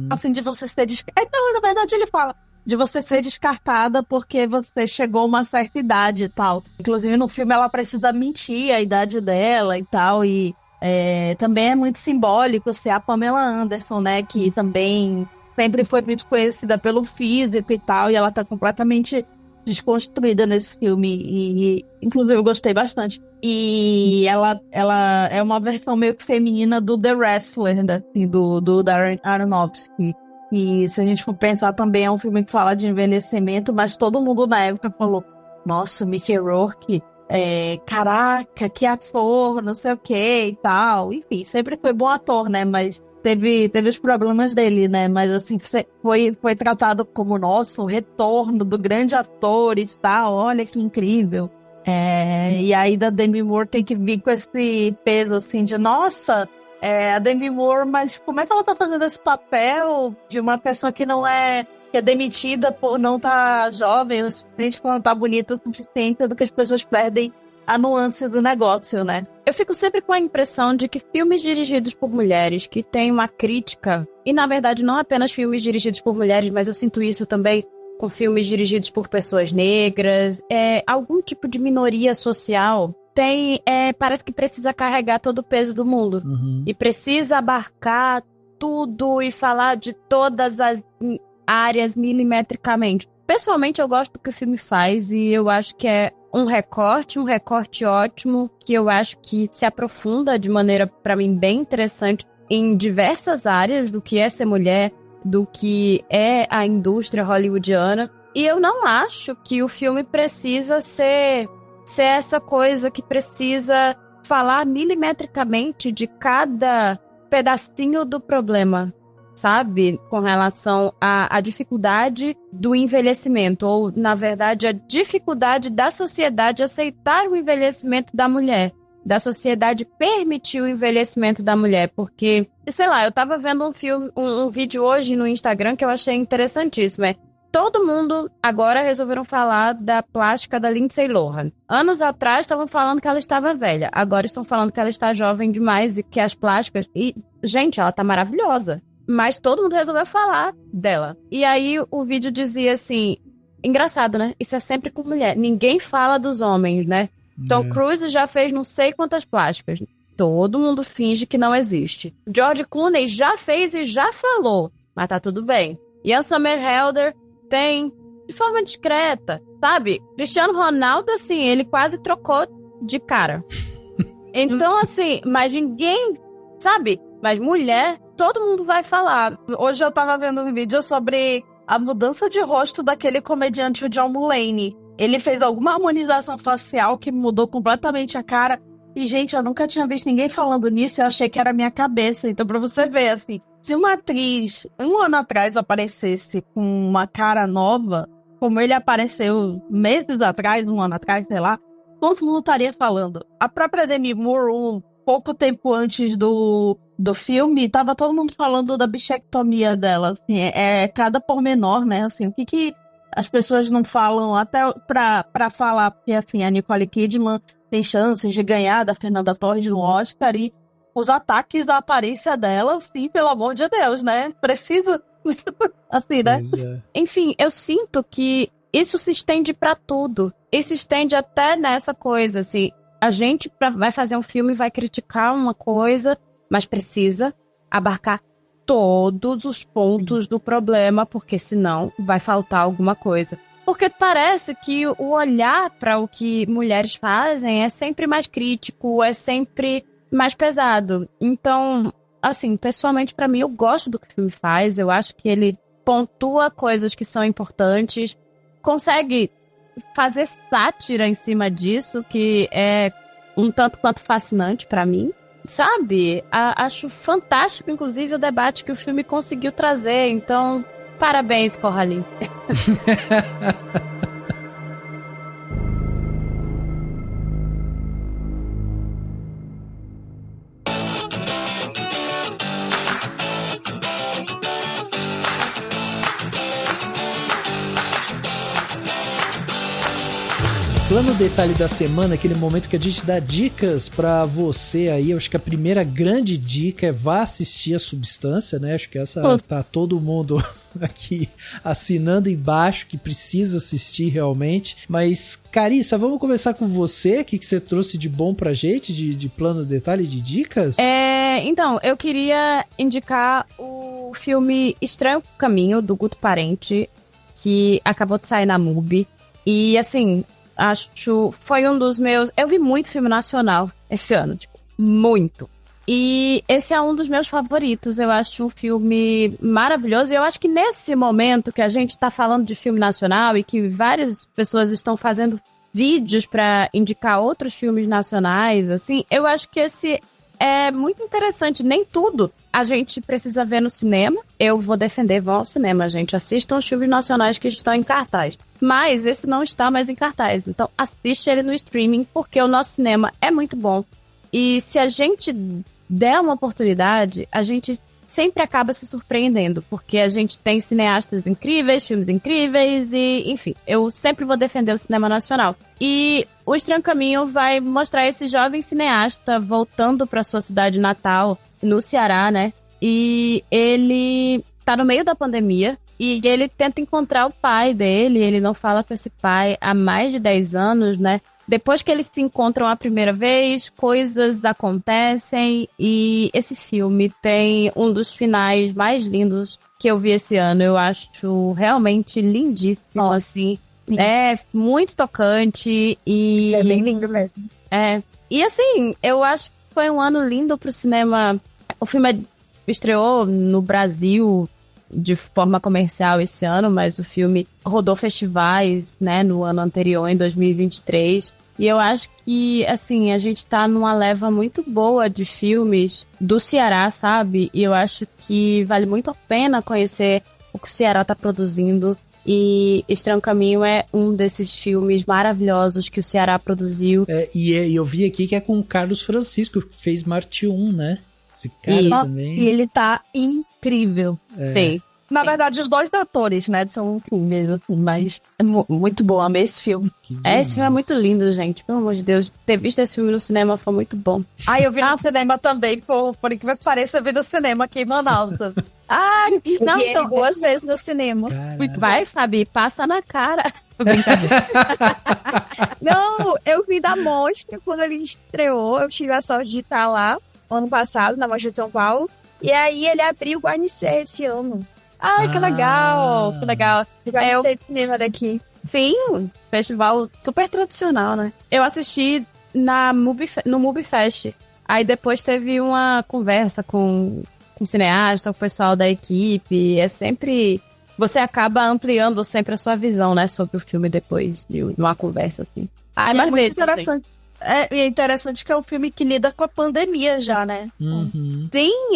Assim, de você ser Então, na verdade, ele fala de você ser descartada porque você chegou a uma certa idade e tal. Inclusive, no filme, ela precisa mentir a idade dela e tal, e também é muito simbólico ser a Pamela Anderson, né, que também sempre foi muito conhecida pelo físico e tal, e ela tá completamente desconstruída nesse filme. E inclusive, eu gostei bastante. E ela é uma versão meio que feminina do The Wrestler, né? Assim, do Darren Aronofsky. E se a gente for pensar também, é um filme que fala de envelhecimento, mas todo mundo na época falou, nossa, Mickey Rourke, caraca, que ator, não sei o que e tal. Enfim, sempre foi bom ator, né? Mas teve os problemas dele, né? Mas assim, foi tratado como, nossa, o retorno do grande ator e tal, olha que incrível. E aí da Demi Moore tem que vir com esse peso assim de, nossa, a Demi Moore, mas como é que ela tá fazendo esse papel de uma pessoa que não é... que é demitida por não estar jovem o suficiente, por não estar bonita o suficiente, do que as pessoas perdem a nuance do negócio, né? Eu fico sempre com a impressão de que filmes dirigidos por mulheres que têm uma crítica, e na verdade não apenas filmes dirigidos por mulheres, mas eu sinto isso também com filmes dirigidos por pessoas negras, algum tipo de minoria social parece que precisa carregar todo o peso do mundo. E precisa abarcar tudo e falar de todas as áreas milimetricamente. Pessoalmente, eu gosto do que o filme faz e eu acho que é um recorte ótimo, que eu acho que se aprofunda de maneira, pra mim, bem interessante em diversas áreas do que é ser mulher, do que é a indústria hollywoodiana. E eu não acho que o filme precisa ser essa coisa que precisa falar milimetricamente de cada pedacinho do problema, sabe? Com relação à dificuldade do envelhecimento, ou, na verdade, a dificuldade da sociedade aceitar o envelhecimento da mulher, da sociedade permitir o envelhecimento da mulher, porque, sei lá, eu tava vendo um vídeo hoje no Instagram que eu achei interessantíssimo, todo mundo agora resolveram falar da plástica da Lindsay Lohan. Anos atrás estavam falando que ela estava velha, agora estão falando que ela está jovem demais e que as plásticas... E, gente, ela tá maravilhosa. Mas todo mundo resolveu falar dela. E aí o vídeo dizia assim... Engraçado, né? Isso é sempre com mulher. Ninguém fala dos homens, né? Tom Cruise já fez não sei quantas plásticas. Todo mundo finge que não existe. George Clooney já fez e já falou. Mas tá tudo bem. Ian Somerhalder tem de forma discreta, sabe? Cristiano Ronaldo, assim, ele quase trocou de cara. Então, assim, mas ninguém, sabe? Mas mulher, todo mundo vai falar. Hoje eu tava vendo um vídeo sobre a mudança de rosto daquele comediante, o John Mulaney. Ele fez alguma harmonização facial que mudou completamente a cara. E, gente, eu nunca tinha visto ninguém falando nisso. Eu achei que era a minha cabeça. Então, pra você ver, assim, se uma atriz, um ano atrás, aparecesse com uma cara nova, como ele apareceu meses atrás, um ano atrás, sei lá, todo mundo estaria falando. A própria Demi Moore, pouco tempo antes do filme, tava todo mundo falando da bichectomia dela. Assim, cada pormenor, né? Assim, o que as pessoas não falam até pra falar, porque, assim, a Nicole Kidman tem chances de ganhar da Fernanda Torres no Oscar e os ataques à aparência dela, assim, pelo amor de Deus, né? Precisa, assim, né? Enfim, eu sinto que isso se estende pra tudo. E se estende até nessa coisa, assim, a gente vai fazer um filme, vai criticar uma coisa, mas precisa abarcar todos os pontos do problema, porque senão vai faltar alguma coisa. Porque parece que o olhar para o que mulheres fazem é sempre mais crítico, é sempre mais pesado. Então, assim, pessoalmente, para mim, eu gosto do que o filme faz. Eu acho que ele pontua coisas que são importantes, consegue fazer sátira em cima disso, que é um tanto quanto fascinante para mim. Sabe? Acho fantástico, inclusive, o debate que o filme conseguiu trazer. Então, parabéns, Coraline. Plano detalhe da semana, aquele momento que a gente dá dicas pra você aí. Eu acho que a primeira grande dica é vá assistir a Substância, né? Acho que essa tá todo mundo aqui assinando embaixo que precisa assistir realmente. Mas, Carissa, vamos começar com você. O que você trouxe de bom pra gente, de plano detalhe, de dicas? Então, eu queria indicar o filme Estranho Caminho, do Guto Parente, que acabou de sair na MUBI. E, assim, foi um dos meus... Eu vi muito filme nacional esse ano, tipo, muito. E esse é um dos meus favoritos. Eu acho um filme maravilhoso. E eu acho que nesse momento que a gente tá falando de filme nacional e que várias pessoas estão fazendo vídeos pra indicar outros filmes nacionais, assim, eu acho que esse é muito interessante. Nem tudo a gente precisa ver no cinema. Eu vou defender, vão ao cinema, gente. Assistam os filmes nacionais que estão em cartaz. Mas esse não está mais em cartaz. Então assiste ele no streaming, porque o nosso cinema é muito bom. E se a gente der uma oportunidade, a gente sempre acaba se surpreendendo, porque a gente tem cineastas incríveis, filmes incríveis e, enfim, eu sempre vou defender o cinema nacional. E O Estranho Caminho vai mostrar esse jovem cineasta voltando para sua cidade natal, no Ceará, né? E ele tá no meio da pandemia e ele tenta encontrar o pai dele, ele não fala com esse pai há mais de 10 anos, né? Depois que eles se encontram a primeira vez, coisas acontecem e esse filme tem um dos finais mais lindos que eu vi esse ano. Eu acho realmente lindíssimo, assim. É muito tocante e... É bem lindo mesmo. É. E assim, eu acho que foi um ano lindo pro cinema. O filme estreou no Brasil de forma comercial esse ano, mas o filme rodou festivais, né, no ano anterior, em 2023. E eu acho que, assim, a gente tá numa leva muito boa de filmes do Ceará, sabe? E eu acho que vale muito a pena conhecer o que o Ceará tá produzindo. E Estranho Caminho é um desses filmes maravilhosos que o Ceará produziu. E eu vi aqui que é com o Carlos Francisco, que fez Marte 1, né? Esse cara também. E ele tá incrível. Sim. Na verdade, os dois atores, né, são incríveis, assim, mas é muito bom, amei esse filme. Esse filme é muito lindo, gente. Pelo amor de Deus, ter visto esse filme no cinema foi muito bom. Eu vi no cinema também, por incrível que pareça, eu vi no cinema aqui em Manaus. Não, então, 2 vezes no cinema. Caramba. Vai, Fabi, passa na cara. Não, eu vi da Mostra, quando ele estreou, eu tive a sorte de estar lá, ano passado, na Mostra de São Paulo, e aí ele abriu o Guarnicê esse ano. Ai, que legal, que legal. Eu sei cinema daqui. Sim, festival super tradicional, né? Eu assisti no MubiFest. Aí depois teve uma conversa com o cineasta, com o pessoal da equipe. É sempre... Você acaba ampliando sempre a sua visão, né? Sobre o filme depois de uma conversa, assim. Mas muito interessante. É interessante que é um filme que lida com a pandemia já, né? Uhum. Sim,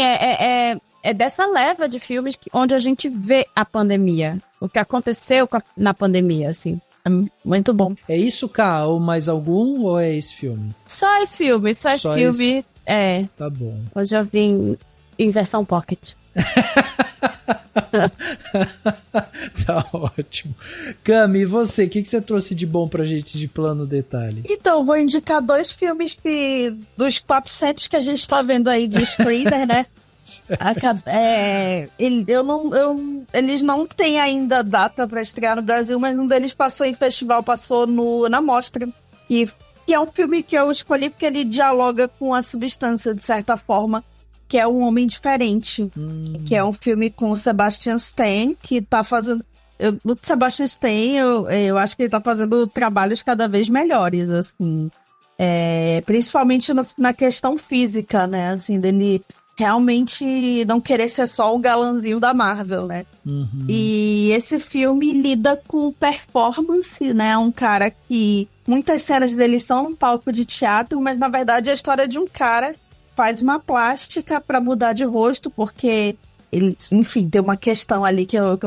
é dessa leva de filmes onde a gente vê a pandemia. O que aconteceu na pandemia, assim. É muito bom. É isso, Ká? Ou mais algum? Ou é esse filme? Só esse filme. É. Tá bom. Hoje eu vim em versão pocket. Tá ótimo. Cami, e você? O que você trouxe de bom pra gente de plano detalhe? Então, vou indicar 2 filmes dos 400 que a gente tá vendo aí de screener, né? Eles não têm ainda data para estrear no Brasil, mas um deles passou em festival, passou na Mostra, que é um filme que eu escolhi porque ele dialoga com a substância, de certa forma, que é Um Homem Diferente, que é um filme com o Sebastian Stan, que tá fazendo... O Sebastian Stan, eu acho que ele tá fazendo trabalhos cada vez melhores, assim, principalmente na questão física, né, assim, dele... realmente não querer ser só o galãzinho da Marvel, né? Uhum. E esse filme lida com performance, né? Um cara que... muitas cenas dele são um palco de teatro, mas na verdade é a história de um cara que faz uma plástica pra mudar de rosto, porque ele, enfim, tem uma questão ali que eu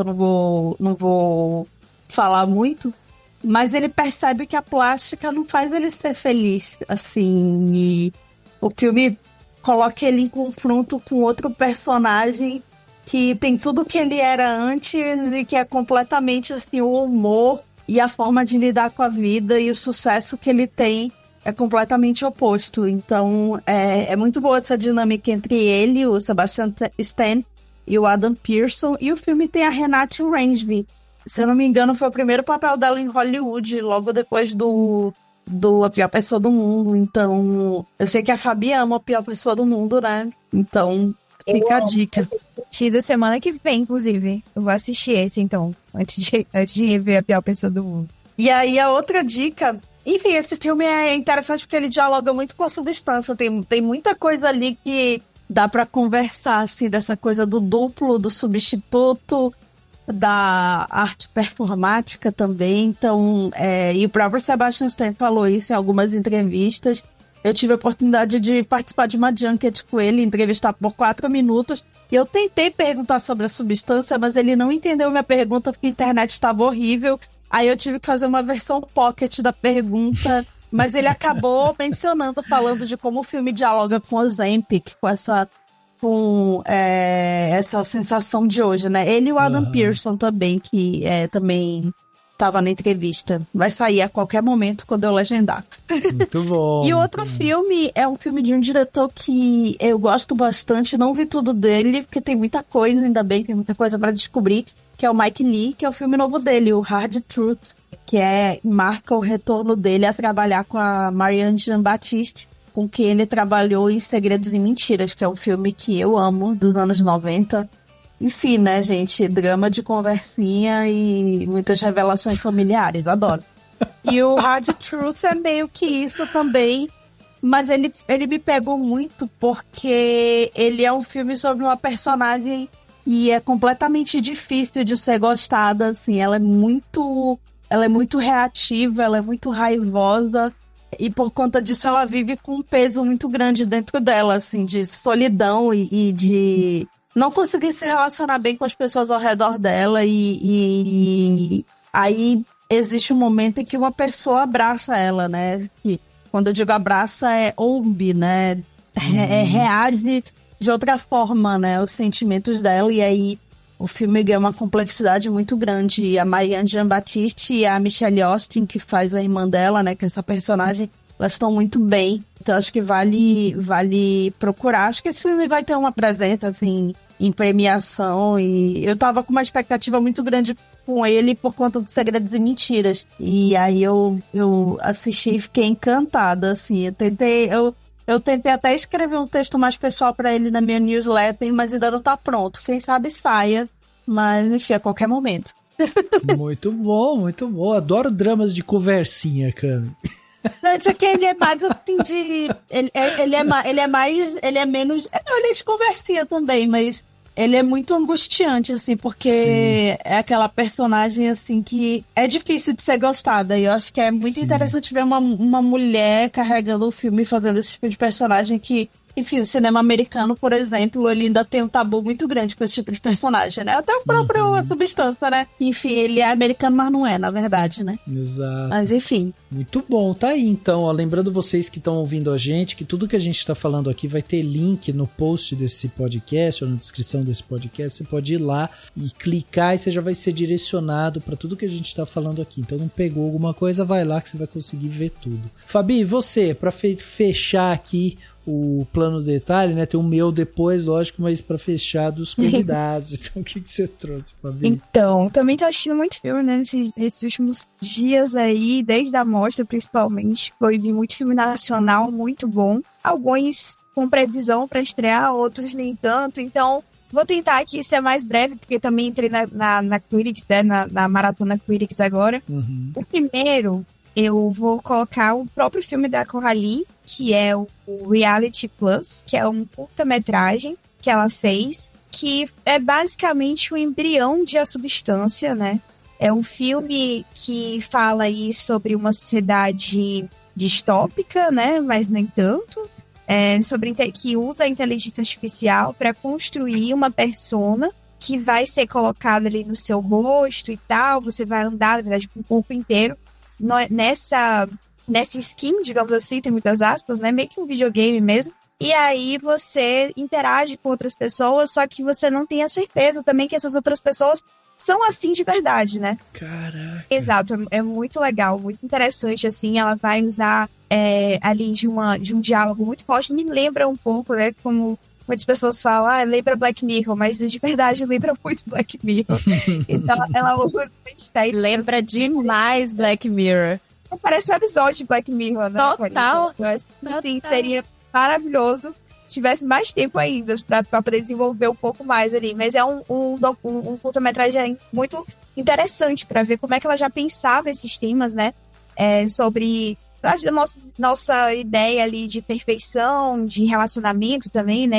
não vou falar muito, mas ele percebe que a plástica não faz ele ser feliz, assim, e o filme coloca ele em confronto com outro personagem que tem tudo que ele era antes e que é completamente assim, o humor e a forma de lidar com a vida e o sucesso que ele tem é completamente oposto. Então é muito boa essa dinâmica entre ele, o Sebastian Stan e o Adam Pearson. E o filme tem a Renate Reinsve. Se eu não me engano, foi o primeiro papel dela em Hollywood, logo depois do A Pior Pessoa do Mundo. Então, eu sei que a Fabi ama A Pior Pessoa do Mundo, né? Então, fica a dica. Da semana que vem, inclusive. Eu vou assistir esse, então, antes de rever A Pior Pessoa do Mundo. E aí a outra dica... Enfim, esse filme é interessante porque ele dialoga muito com a substância. Tem muita coisa ali que dá pra conversar, assim, dessa coisa do duplo, do substituto, da arte performática também. Então, e o próprio Sebastian Stan falou isso em algumas entrevistas. Eu tive a oportunidade de participar de uma junket com ele, entrevistar por 4 minutos. E eu tentei perguntar sobre a substância, mas ele não entendeu minha pergunta porque a internet estava horrível. Aí eu tive que fazer uma versão pocket da pergunta, mas ele acabou mencionando, falando de como o filme dialoga com o Ozempic, com essa sensação de hoje, né? Ele e o Adam Pearson também, que também estava na entrevista. Vai sair a qualquer momento quando eu legendar. Muito bom. E outro filme é um filme de um diretor que eu gosto bastante, não vi tudo dele, porque tem muita coisa, ainda bem, tem muita coisa para descobrir, que é o Mike Leigh, que é o filme novo dele, o Hard Truth, que marca o retorno dele a trabalhar com a Marianne Jean-Baptiste, com quem ele trabalhou em Segredos e Mentiras, que é um filme que eu amo, dos anos 90. Enfim, né, gente? Drama de conversinha e muitas revelações familiares, adoro. E o Hard Truth é meio que isso também, mas ele me pegou muito porque ele é um filme sobre uma personagem e é completamente difícil de ser gostada, assim. Ela é muito reativa, ela é muito raivosa. E por conta disso ela vive com um peso muito grande dentro dela, assim, de solidão e de não conseguir se relacionar bem com as pessoas ao redor dela. E aí existe um momento em que uma pessoa abraça ela, né? Que, quando eu digo abraça, ouve, né? Reage de outra forma, né, os sentimentos dela, e aí o filme ganha uma complexidade muito grande. E a Marianne Jean-Baptiste e a Michelle Austin, que faz a irmã dela, né, que é essa personagem, elas estão muito bem. Então acho que vale procurar. Acho que esse filme vai ter uma presença, assim, em premiação, e eu tava com uma expectativa muito grande com ele por conta do Segredos e Mentiras. E aí eu assisti e fiquei encantada, assim. Eu tentei até escrever um texto mais pessoal pra ele na minha newsletter, mas ainda não tá pronto. Quem sabe saia, mas enfim, a qualquer momento. Muito bom, muito bom. Adoro dramas de conversinha, Cami. Só que ele é mais assim de... Ele é menos... Ele é de conversinha também, mas ele é muito angustiante, assim, porque sim, é aquela personagem, assim, que é difícil de ser gostada. E eu acho que é muito interessante ver uma mulher carregando o filme, fazendo esse tipo de personagem que... Enfim, o cinema americano, por exemplo, ele ainda tem um tabu muito grande com esse tipo de personagem, né? Até o próprio Substância, né? Enfim, ele é americano, mas não é, na verdade, né? Exato. Mas, enfim. Muito bom, tá aí então, ó, lembrando vocês que estão ouvindo a gente, que tudo que a gente tá falando aqui vai ter link no post desse podcast, ou na descrição desse podcast, você pode ir lá e clicar e você já vai ser direcionado para tudo que a gente tá falando aqui. Então não pegou alguma coisa, vai lá que você vai conseguir ver tudo. Fabi, você, para fechar aqui o plano de detalhe, né? Tem o meu depois, lógico, mas para fechar dos convidados. Então, o que você trouxe, Fabi? Então, também tô assistindo muito filme, né? Nesses últimos dias aí, desde a mostra, principalmente. Foi muito filme nacional, muito bom. Alguns com previsão para estrear, outros nem tanto. Então, vou tentar aqui ser mais breve, porque também entrei na Critics, né? Na Maratona Critics agora. Uhum. O primeiro, eu vou colocar o próprio filme da Coralie, que é o Reality Plus, que é um curta-metragem que ela fez, que é basicamente o embrião de A Substância, né? É um filme que fala aí sobre uma sociedade distópica, né? Mas nem tanto. Que usa a inteligência artificial para construir uma persona que vai ser colocada ali no seu rosto e tal. Você vai andar, na verdade, com o corpo inteiro nessa skin, digamos assim, tem muitas aspas, né? Meio que um videogame mesmo. E aí você interage com outras pessoas, só que você não tem a certeza também que essas outras pessoas são assim de verdade, né? Caraca. Exato, é muito legal, muito interessante, assim. Ela vai usar ali de um diálogo muito forte. Me lembra um pouco, né? Como muitas pessoas falam, lembra Black Mirror, mas de verdade lembra muito Black Mirror. Então ela usa estética. Lembra demais Black Mirror. Parece um episódio de Black Mirror, né? Total. Eu acho que, assim, seria maravilhoso se tivesse mais tempo ainda pra poder desenvolver um pouco mais ali. Mas é um curta-metragem muito interessante para ver como é que ela já pensava esses temas, né? Sobre a nossa ideia ali de perfeição, de relacionamento também, né?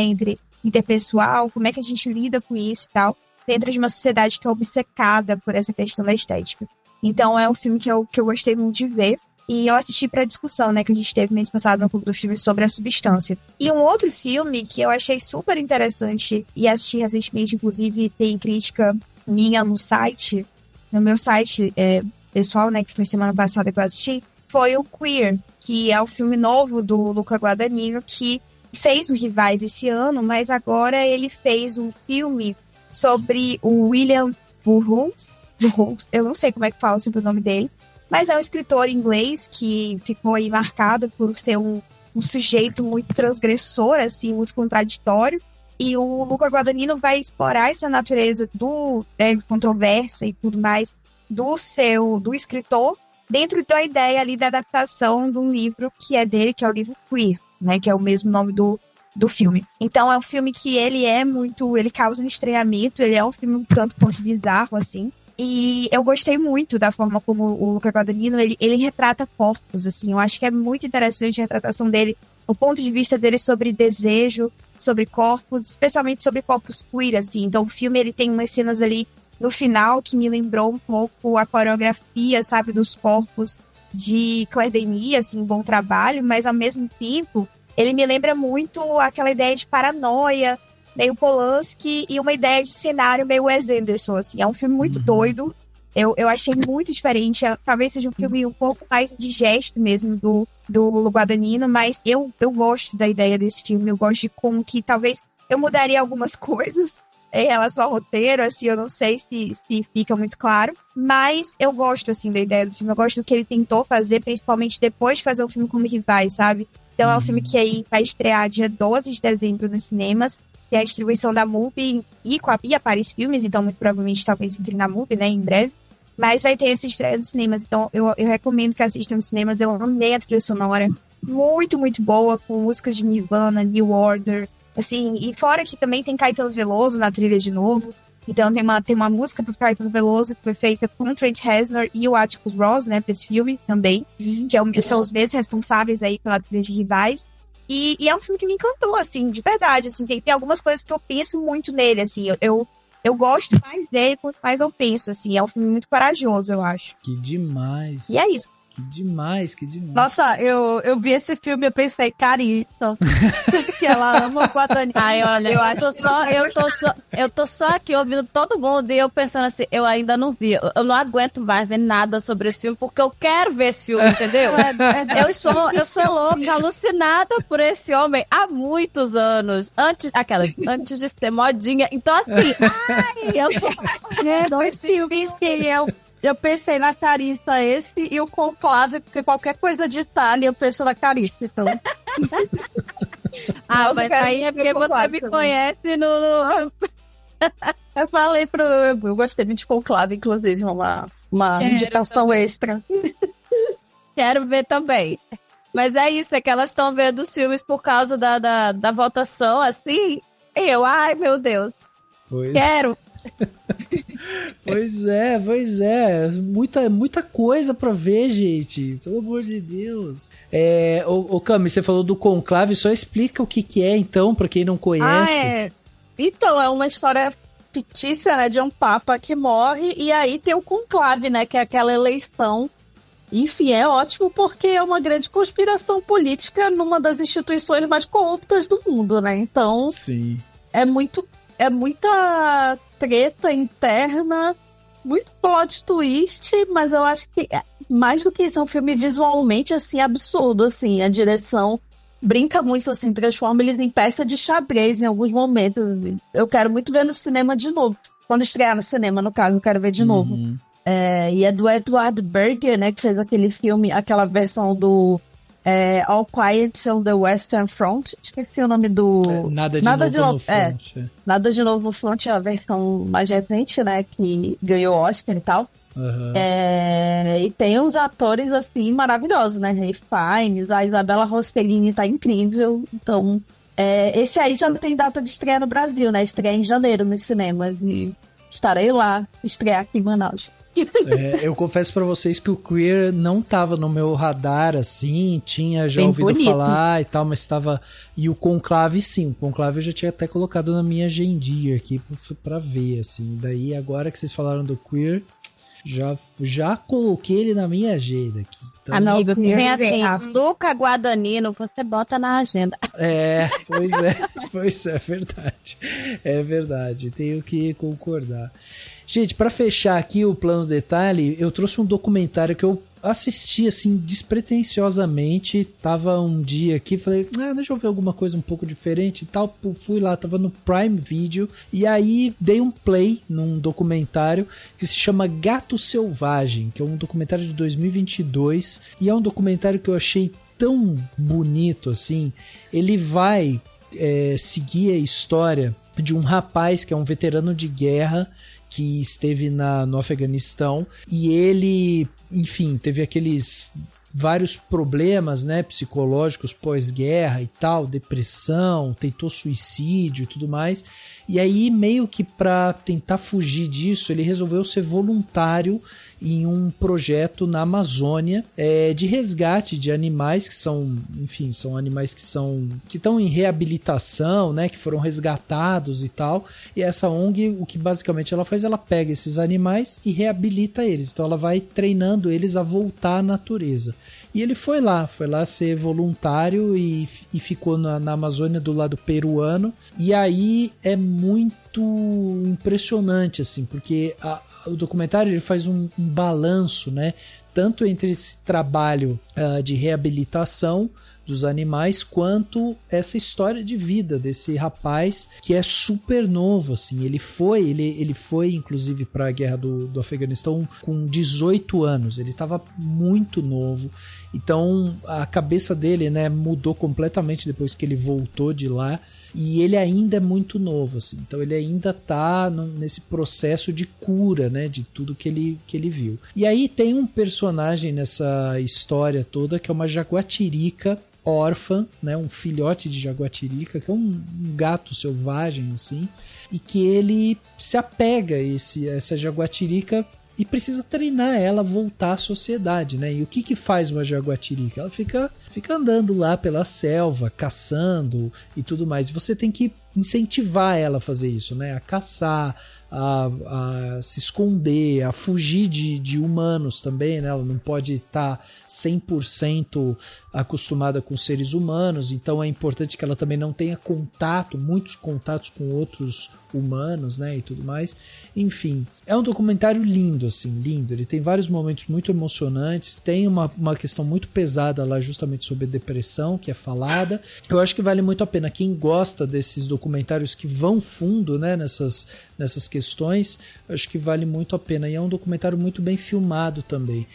Interpessoal, como é que a gente lida com isso e tal, dentro de uma sociedade que é obcecada por essa questão da estética. Então é um filme que eu gostei muito de ver. E eu assisti para a discussão, né, que a gente teve mês passado no Clube do Filme sobre A Substância. E um outro filme que eu achei super interessante e assisti recentemente, inclusive tem crítica minha no meu site pessoal, né, que foi semana passada que eu assisti, foi o Queer, que é o filme novo do Luca Guadagnino, que fez o Rivais esse ano, mas agora ele fez um filme sobre o William Burroughs, eu não sei como é que fala sobre o nome dele, mas é um escritor inglês que ficou aí marcado por ser um sujeito muito transgressor, assim, muito contraditório. E o Luca Guadagnino vai explorar essa natureza controvérsia e tudo mais do escritor, dentro da ideia ali da adaptação de um livro que é dele, que é o livro Queer, né, que é o mesmo nome do filme. Então é um filme que ele causa um estranhamento, ele é um filme um tanto quanto bizarro, assim. E eu gostei muito da forma como o Luca Guadagnino, ele retrata corpos, assim. Eu acho que é muito interessante a retratação dele, o ponto de vista dele sobre desejo, sobre corpos, especialmente sobre corpos queer, assim. Então o filme, ele tem umas cenas ali no final que me lembrou um pouco a coreografia, sabe, dos corpos de Claire Denis, assim, Bom Trabalho, mas ao mesmo tempo, ele me lembra muito aquela ideia de paranoia, meio Polanski, e uma ideia de cenário meio Wes Anderson, assim. É um filme muito doido. Eu achei muito diferente. Talvez seja um filme um pouco mais de gesto mesmo do Guadagnino, mas eu gosto da ideia desse filme. Eu gosto de como que talvez eu mudaria algumas coisas em relação ao roteiro, assim, eu não sei se fica muito claro, mas eu gosto, assim, da ideia do filme. Eu gosto do que ele tentou fazer, principalmente depois de fazer um filme como Rivais, sabe? Então é um filme que aí vai estrear dia 12 de dezembro nos cinemas. Tem a distribuição da MUBI e a Paris Filmes, então muito provavelmente talvez entre na MUBI, né, em breve. Mas vai ter essa estreia nos cinemas, então eu recomendo que assistam nos cinemas. Eu amei a trilha sonora, muito, muito boa, com músicas de Nirvana, New Order, assim, e fora que também tem Caetano Veloso na trilha de novo. Então tem uma música do Caetano Veloso que foi feita com o Trent Reznor e o Atticus Ross, né, pra esse filme também, que são os mesmos responsáveis aí pela trilha de Rivais. E é um filme que me encantou, assim, de verdade, assim, tem algumas coisas que eu penso muito nele, assim, eu gosto mais dele quanto mais eu penso, assim, é um filme muito corajoso, eu acho. Que demais. E é isso. Que demais. Nossa, eu vi esse filme e eu pensei, Carissa, que ela ama o Guadagnino. Ai, olha, eu tô só aqui ouvindo todo mundo e eu pensando assim, eu ainda não vi, eu não aguento mais ver nada sobre esse filme, porque eu quero ver esse filme, entendeu? Eu sou louca, alucinada por esse homem há muitos anos, antes de ser modinha, então assim, eu tô dois filmes que eu pensei na Carissa esse e o Conclave, porque qualquer coisa de Itália eu penso na Carissa, então. Mas aí é porque você me conhece no... Eu falei eu gostei muito de Conclave, inclusive, uma indicação extra. Quero ver também. Mas é isso, é que elas estão vendo os filmes por causa da votação, assim, e ai meu Deus, quero. Pois é. Muita coisa pra ver, gente. Pelo amor de Deus. Cami, você falou do Conclave, só explica o que é, então, pra quem não conhece. Então, é uma história fictícia, né, de um papa que morre, e aí tem o Conclave, né, que é aquela eleição. Enfim, é ótimo porque é uma grande conspiração política numa das instituições mais corruptas do mundo, né? Então, sim. É muita treta interna, muito plot twist, mas eu acho que mais do que isso, é um filme visualmente, assim, absurdo, assim, a direção brinca muito, assim, transforma eles em peça de xadrez em alguns momentos. Eu quero muito ver no cinema de novo. Quando estrear no cinema, no caso, eu quero ver de novo. E é do Edward Berger, né, que fez aquele filme, aquela versão do All Quiet on the Western Front. Esqueci o nome do... Nada de Novo no Front. Nada de Novo no Front é a versão mais recente, né, que ganhou Oscar e tal. E tem uns atores, assim, maravilhosos, né? Ray Fiennes, a Isabella Rossellini tá incrível. Então, esse aí já não tem data de estreia no Brasil, né? Estreia em janeiro nos cinemas. E estarei lá, estrear aqui em Manaus. Eu confesso pra vocês que o Queer não tava no meu radar, assim, tinha já ouvido falar e tal, mas tava... E o Conclave, sim, o Conclave eu já tinha até colocado na minha agendinha aqui pra ver, assim. Daí, agora que vocês falaram do Queer, já coloquei ele na minha agenda aqui. Então, amigo, se vem assim, Luca Guadagnino, você bota na agenda. Pois é, verdade. É verdade, tenho que concordar. Gente, pra fechar aqui o plano detalhe, eu trouxe um documentário que eu assisti assim despretensiosamente. Tava um dia aqui, falei, deixa eu ver alguma coisa um pouco diferente e tal. Fui lá, tava no Prime Video e aí dei um play num documentário que se chama Gato Selvagem, que é um documentário de 2022 e é um documentário que eu achei tão bonito assim. Ele vai seguir a história de um rapaz que é um veterano de guerra que esteve no Afeganistão e ele, enfim, teve aqueles vários problemas, né, psicológicos pós-guerra e tal, depressão, tentou suicídio e tudo mais. E aí, meio que para tentar fugir disso, ele resolveu ser voluntário em um projeto na Amazônia de resgate de animais que são, enfim, são animais que estão em reabilitação, né, que foram resgatados e tal. E essa ONG, o que basicamente ela faz, ela pega esses animais e reabilita eles. Então ela vai treinando eles a voltar à natureza. E ele foi lá ser voluntário e ficou na Amazônia do lado peruano. E aí é muito impressionante, assim, porque o documentário ele faz um balanço, né? Tanto entre esse trabalho de reabilitação dos animais, quanto essa história de vida desse rapaz que é super novo, assim. Ele foi inclusive para a guerra do Afeganistão com 18 anos, ele estava muito novo, então a cabeça dele, né, mudou completamente depois que ele voltou de lá. E ele ainda é muito novo, assim. Então ele ainda tá nesse processo de cura, né, de tudo que ele viu. E aí tem um personagem nessa história toda que é uma jaguatirica órfã, né, um filhote de jaguatirica, que é um gato selvagem, assim, e que ele se apega a essa jaguatirica e precisa treinar ela a voltar à sociedade, né? E o que faz uma jaguatirica? Ela fica andando lá pela selva, caçando e tudo mais. E você tem que incentivar ela a fazer isso, né? A caçar, a se esconder, a fugir de humanos também, né? Ela não pode estar 100% acostumada com seres humanos, então é importante que ela também não tenha muitos contatos com outros humanos, né? E tudo mais. Enfim, é um documentário lindo, assim, lindo. Ele tem vários momentos muito emocionantes, tem uma questão muito pesada lá justamente sobre depressão, que é falada. Eu acho que vale muito a pena. Quem gosta desses documentários que vão fundo, né, nessas questões, acho que vale muito a pena. E é um documentário muito bem filmado também.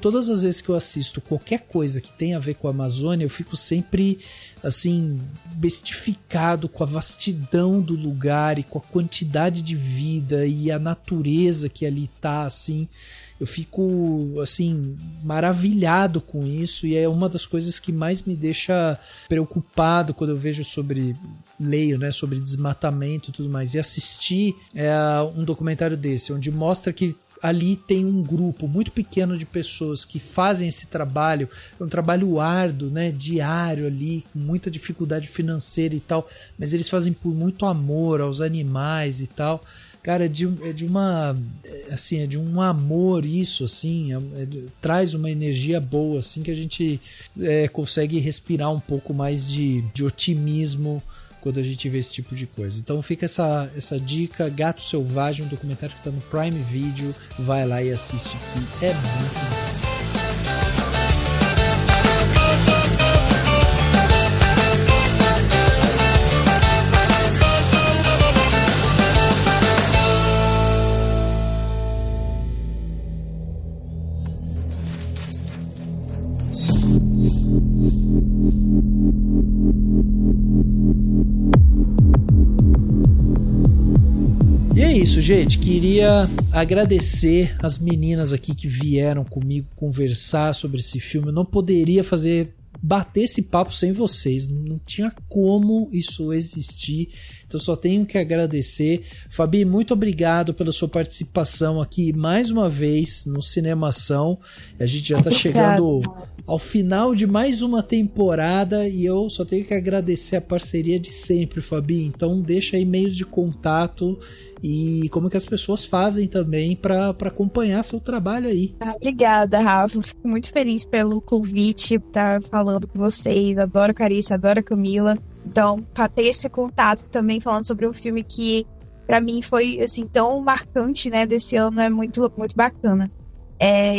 Todas as vezes que eu assisto qualquer coisa que tenha a ver com a Amazônia, eu fico sempre, assim, bestificado com a vastidão do lugar e com a quantidade de vida e a natureza que ali tá, assim. Eu fico, assim, maravilhado com isso, e é uma das coisas que mais me deixa preocupado quando eu leio, né, sobre desmatamento e tudo mais. E assistir um documentário desse, onde mostra que ali tem um grupo muito pequeno de pessoas que fazem esse trabalho, é um trabalho árduo, né, diário ali, com muita dificuldade financeira e tal, mas eles fazem por muito amor aos animais e tal. Cara, é de um amor isso, assim, traz uma energia boa, assim, que a gente consegue respirar um pouco mais de otimismo quando a gente vê esse tipo de coisa. Então fica essa dica, Gato Selvagem, um documentário que tá no Prime Video, vai lá e assiste, que é muito bom. E é isso, gente. Queria agradecer as meninas aqui que vieram comigo conversar sobre esse filme. Eu não poderia bater esse papo sem vocês. Não tinha como isso existir. Então só tenho que agradecer. Fabi, muito obrigado pela sua participação aqui mais uma vez no Cinemação. A gente já está chegando ao final de mais uma temporada e eu só tenho que agradecer a parceria de sempre, Fabi. Então deixa aí meios de contato e como que as pessoas fazem também para acompanhar seu trabalho aí. Obrigada, Rafa. Fico muito feliz pelo convite, estar falando com vocês. Adoro a Carissa, adoro a Camila. Então, para ter esse contato também falando sobre um filme que para mim foi assim tão marcante, né, desse ano, é muito, muito bacana.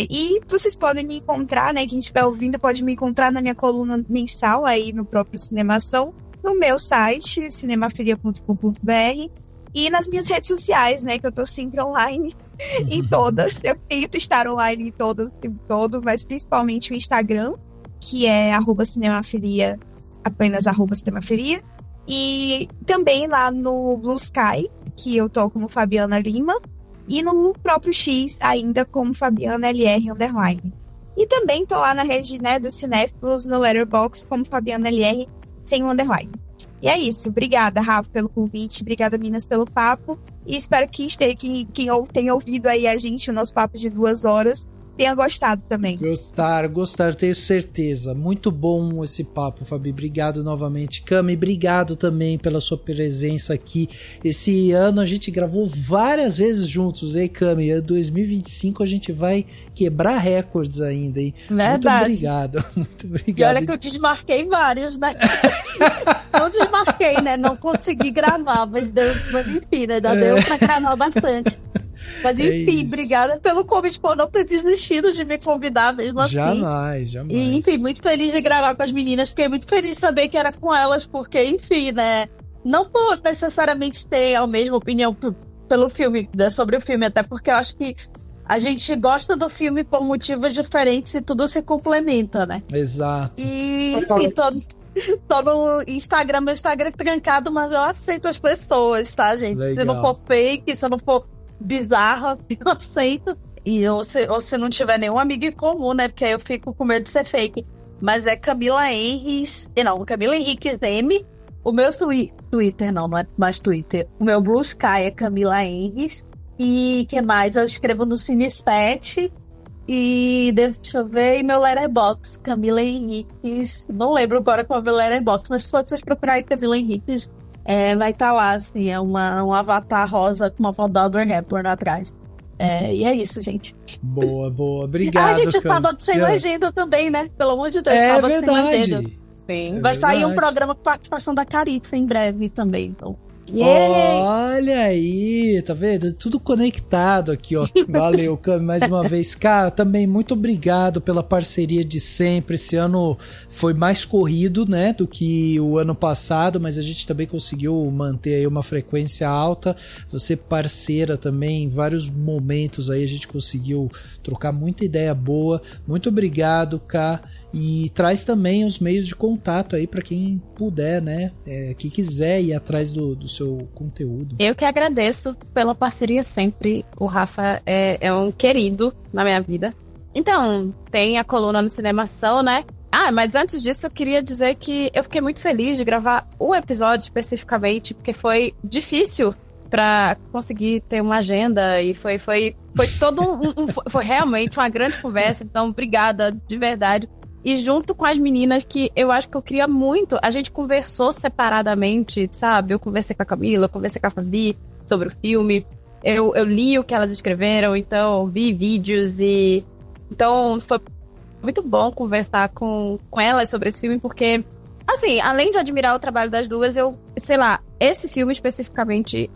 E vocês podem me encontrar, né, quem estiver ouvindo pode me encontrar na minha coluna mensal aí no próprio Cinemação, no meu site, cinemafilia.com.br, e nas minhas redes sociais, né, que eu tô sempre online em todas. Eu tento estar online em todas o tempo todo, mas principalmente o Instagram, que é @cinemafilia, apenas @cinemafilia, e também lá no Blue Sky, que eu tô como Fabiana Lima, e no próprio X ainda como Fabiana LR_. E também tô lá na rede, né, do Cinéfilos, no Letterboxd como Fabiana LR sem underline. E é isso. Obrigada, Rafa, pelo convite. Obrigada, meninas, pelo papo. E espero que quem tenha ouvido aí a gente, o nosso papo de 2 horas, tenha gostado também. Gostaram, tenho certeza. Muito bom esse papo, Fabi. Obrigado novamente. Cami, obrigado também pela sua presença aqui. Esse ano a gente gravou várias vezes juntos, hein, Cami? Em 2025 a gente vai quebrar recordes ainda, hein? Verdade. Muito obrigado. Muito obrigado. E olha que eu desmarquei vários, né? Não desmarquei, né? Não consegui gravar, mas enfim, né? Ainda deu pra gravar bastante. Mas enfim, obrigada pelo convite, por não ter desistido de me convidar mesmo assim. Jamais. E enfim, muito feliz de gravar com as meninas, fiquei muito feliz de saber que era com elas, porque enfim, né, não por necessariamente ter a mesma opinião pelo filme, né, sobre o filme, até porque eu acho que a gente gosta do filme por motivos diferentes e tudo se complementa, né? Exato. E tô no Instagram, meu Instagram é trancado, mas eu aceito as pessoas, tá, gente? Legal. Se não for fake, se não for bizarra, eu aceito. E ou se não tiver nenhum amigo em comum, né? Porque aí eu fico com medo de ser fake. Mas é Camila Henriques. Não, Camila Henriques M. O meu Twitter, não é mais Twitter. O meu Blue Sky é Camila Henriques. E que mais? Eu escrevo no Cinestat. E deixa eu ver. E meu Letterboxd, Camila Henriques. Não lembro agora qual é o meu Letterboxd, mas se vocês procurarem Camila Henriques, vai estar lá, assim, é um avatar rosa com uma foto da Audrey Hepburn atrás. E é isso, gente. Boa. Obrigado, gente, sábado sem legenda também, né? Pelo amor de Deus, sábado verdade. sem legenda. Sim. Vai sair um programa com participação da Carissa em breve também, então. Olha aí, tá vendo? Tudo conectado aqui, ó. Valeu, Cami, mais uma vez. Cara, também muito obrigado pela parceria de sempre. Esse ano foi mais corrido, né, do que o ano passado, mas a gente também conseguiu manter aí uma frequência alta. Você parceira também, em vários momentos aí a gente conseguiu trocar muita ideia boa. Muito obrigado, Cá. E traz também os meios de contato aí para quem puder, né? Quem quiser ir atrás do seu conteúdo. Eu que agradeço pela parceria sempre. O Rafa é um querido na minha vida. Então, tem a coluna no Cinemação, né? Mas antes disso eu queria dizer que eu fiquei muito feliz de gravar um episódio especificamente, porque foi difícil pra conseguir ter uma agenda e foi todo foi realmente uma grande conversa. Então, obrigada, de verdade. E junto com as meninas que eu acho que eu queria muito, a gente conversou separadamente, sabe? Eu conversei com a Camila, eu conversei com a Fabi sobre o filme. Eu li o que elas escreveram, então vi vídeos e... Então foi muito bom conversar com elas sobre esse filme, porque, assim, além de admirar o trabalho das duas, sei lá, esse filme especificamente,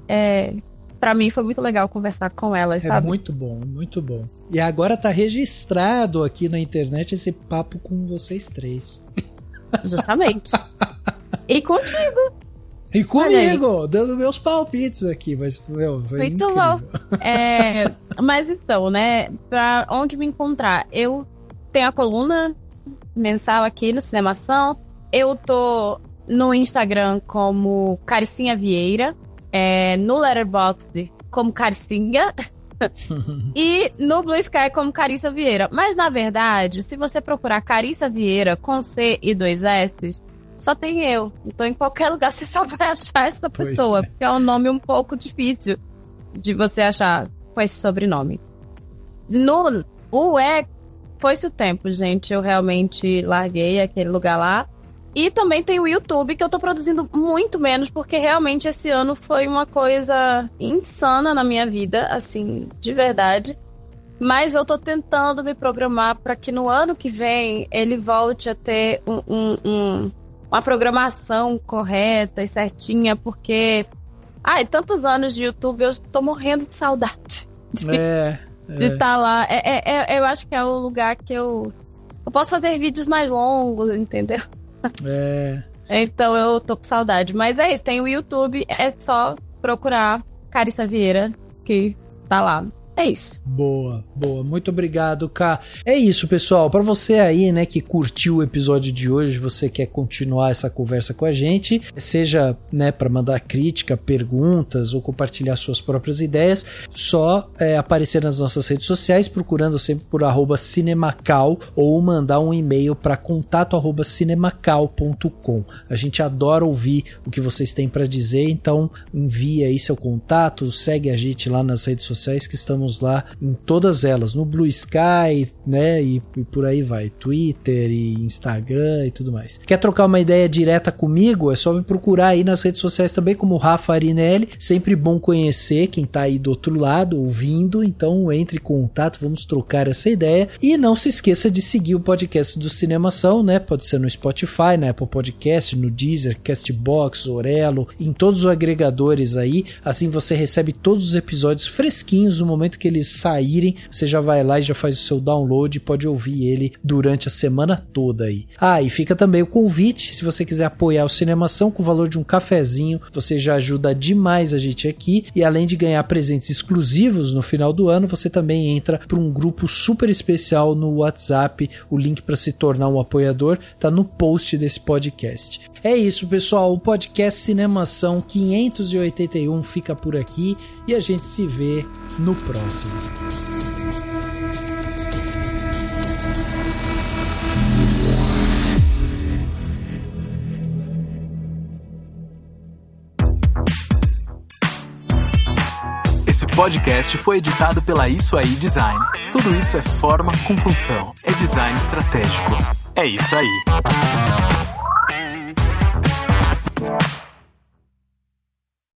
pra mim foi muito legal conversar com elas, sabe? Muito bom, muito bom. E agora tá registrado aqui na internet esse papo com vocês três. Justamente. E contigo. E comigo, dando meus palpites aqui, mas foi muito incrível. Bom. Mas então, né, pra onde me encontrar? Eu tenho a coluna mensal aqui no Cinemação. Eu tô no Instagram como Caricinha Vieira, no Letterboxd como Caricinha e no Blue Sky como Carissa Vieira. Mas na verdade, se você procurar Carissa Vieira com C e 2 S, só tem eu. Então, em qualquer lugar, você só vai achar essa pessoa. Porque é um nome um pouco difícil de você achar com esse sobrenome. Foi-se o tempo, gente. Eu realmente larguei aquele lugar lá. E também tem o YouTube, que eu tô produzindo muito menos, porque realmente esse ano foi uma coisa insana na minha vida, assim, de verdade. Mas eu tô tentando me programar para que no ano que vem ele volte a ter uma programação correta e certinha, porque... tantos anos de YouTube, eu tô morrendo de saudade de estar lá. Eu acho que é o lugar que eu posso fazer vídeos mais longos, entendeu? Então eu tô com saudade. Mas é isso, tem o YouTube, é só procurar Carissa Vieira, que tá lá. É isso. Boa. Muito obrigado, Ká. É isso, pessoal. Para você aí, né, que curtiu o episódio de hoje, você quer continuar essa conversa com a gente, seja, né, para mandar crítica, perguntas ou compartilhar suas próprias ideias, só aparecer nas nossas redes sociais, procurando sempre por @cinemacal ou mandar um e-mail para contato@cinemacal.com. A gente adora ouvir o que vocês têm para dizer, então envia aí seu contato, segue a gente lá nas redes sociais, que estamos lá em todas elas, no Blue Sky, né, e por aí vai, Twitter e Instagram e tudo mais. Quer trocar uma ideia direta comigo? É só me procurar aí nas redes sociais também, como Rafa Arinelli. Sempre bom conhecer quem tá aí do outro lado, ouvindo, então entre em contato, vamos trocar essa ideia. E não se esqueça de seguir o podcast do Cinemação, né, pode ser no Spotify, na Apple Podcast, no Deezer, Castbox, Orelo, em todos os agregadores aí, assim você recebe todos os episódios fresquinhos no momento que eles saírem, você já vai lá e já faz o seu download e pode ouvir ele durante a semana toda aí. E fica também o convite, se você quiser apoiar o Cinemação com o valor de um cafezinho, você já ajuda demais a gente aqui, e além de ganhar presentes exclusivos no final do ano, você também entra para um grupo super especial no WhatsApp. O link para se tornar um apoiador tá no post desse podcast. É isso, pessoal, o podcast Cinemação 581 fica por aqui e a gente se vê no próximo. Esse podcast foi editado pela Isso Aí Design. Tudo isso é forma com função. É design estratégico. É isso aí.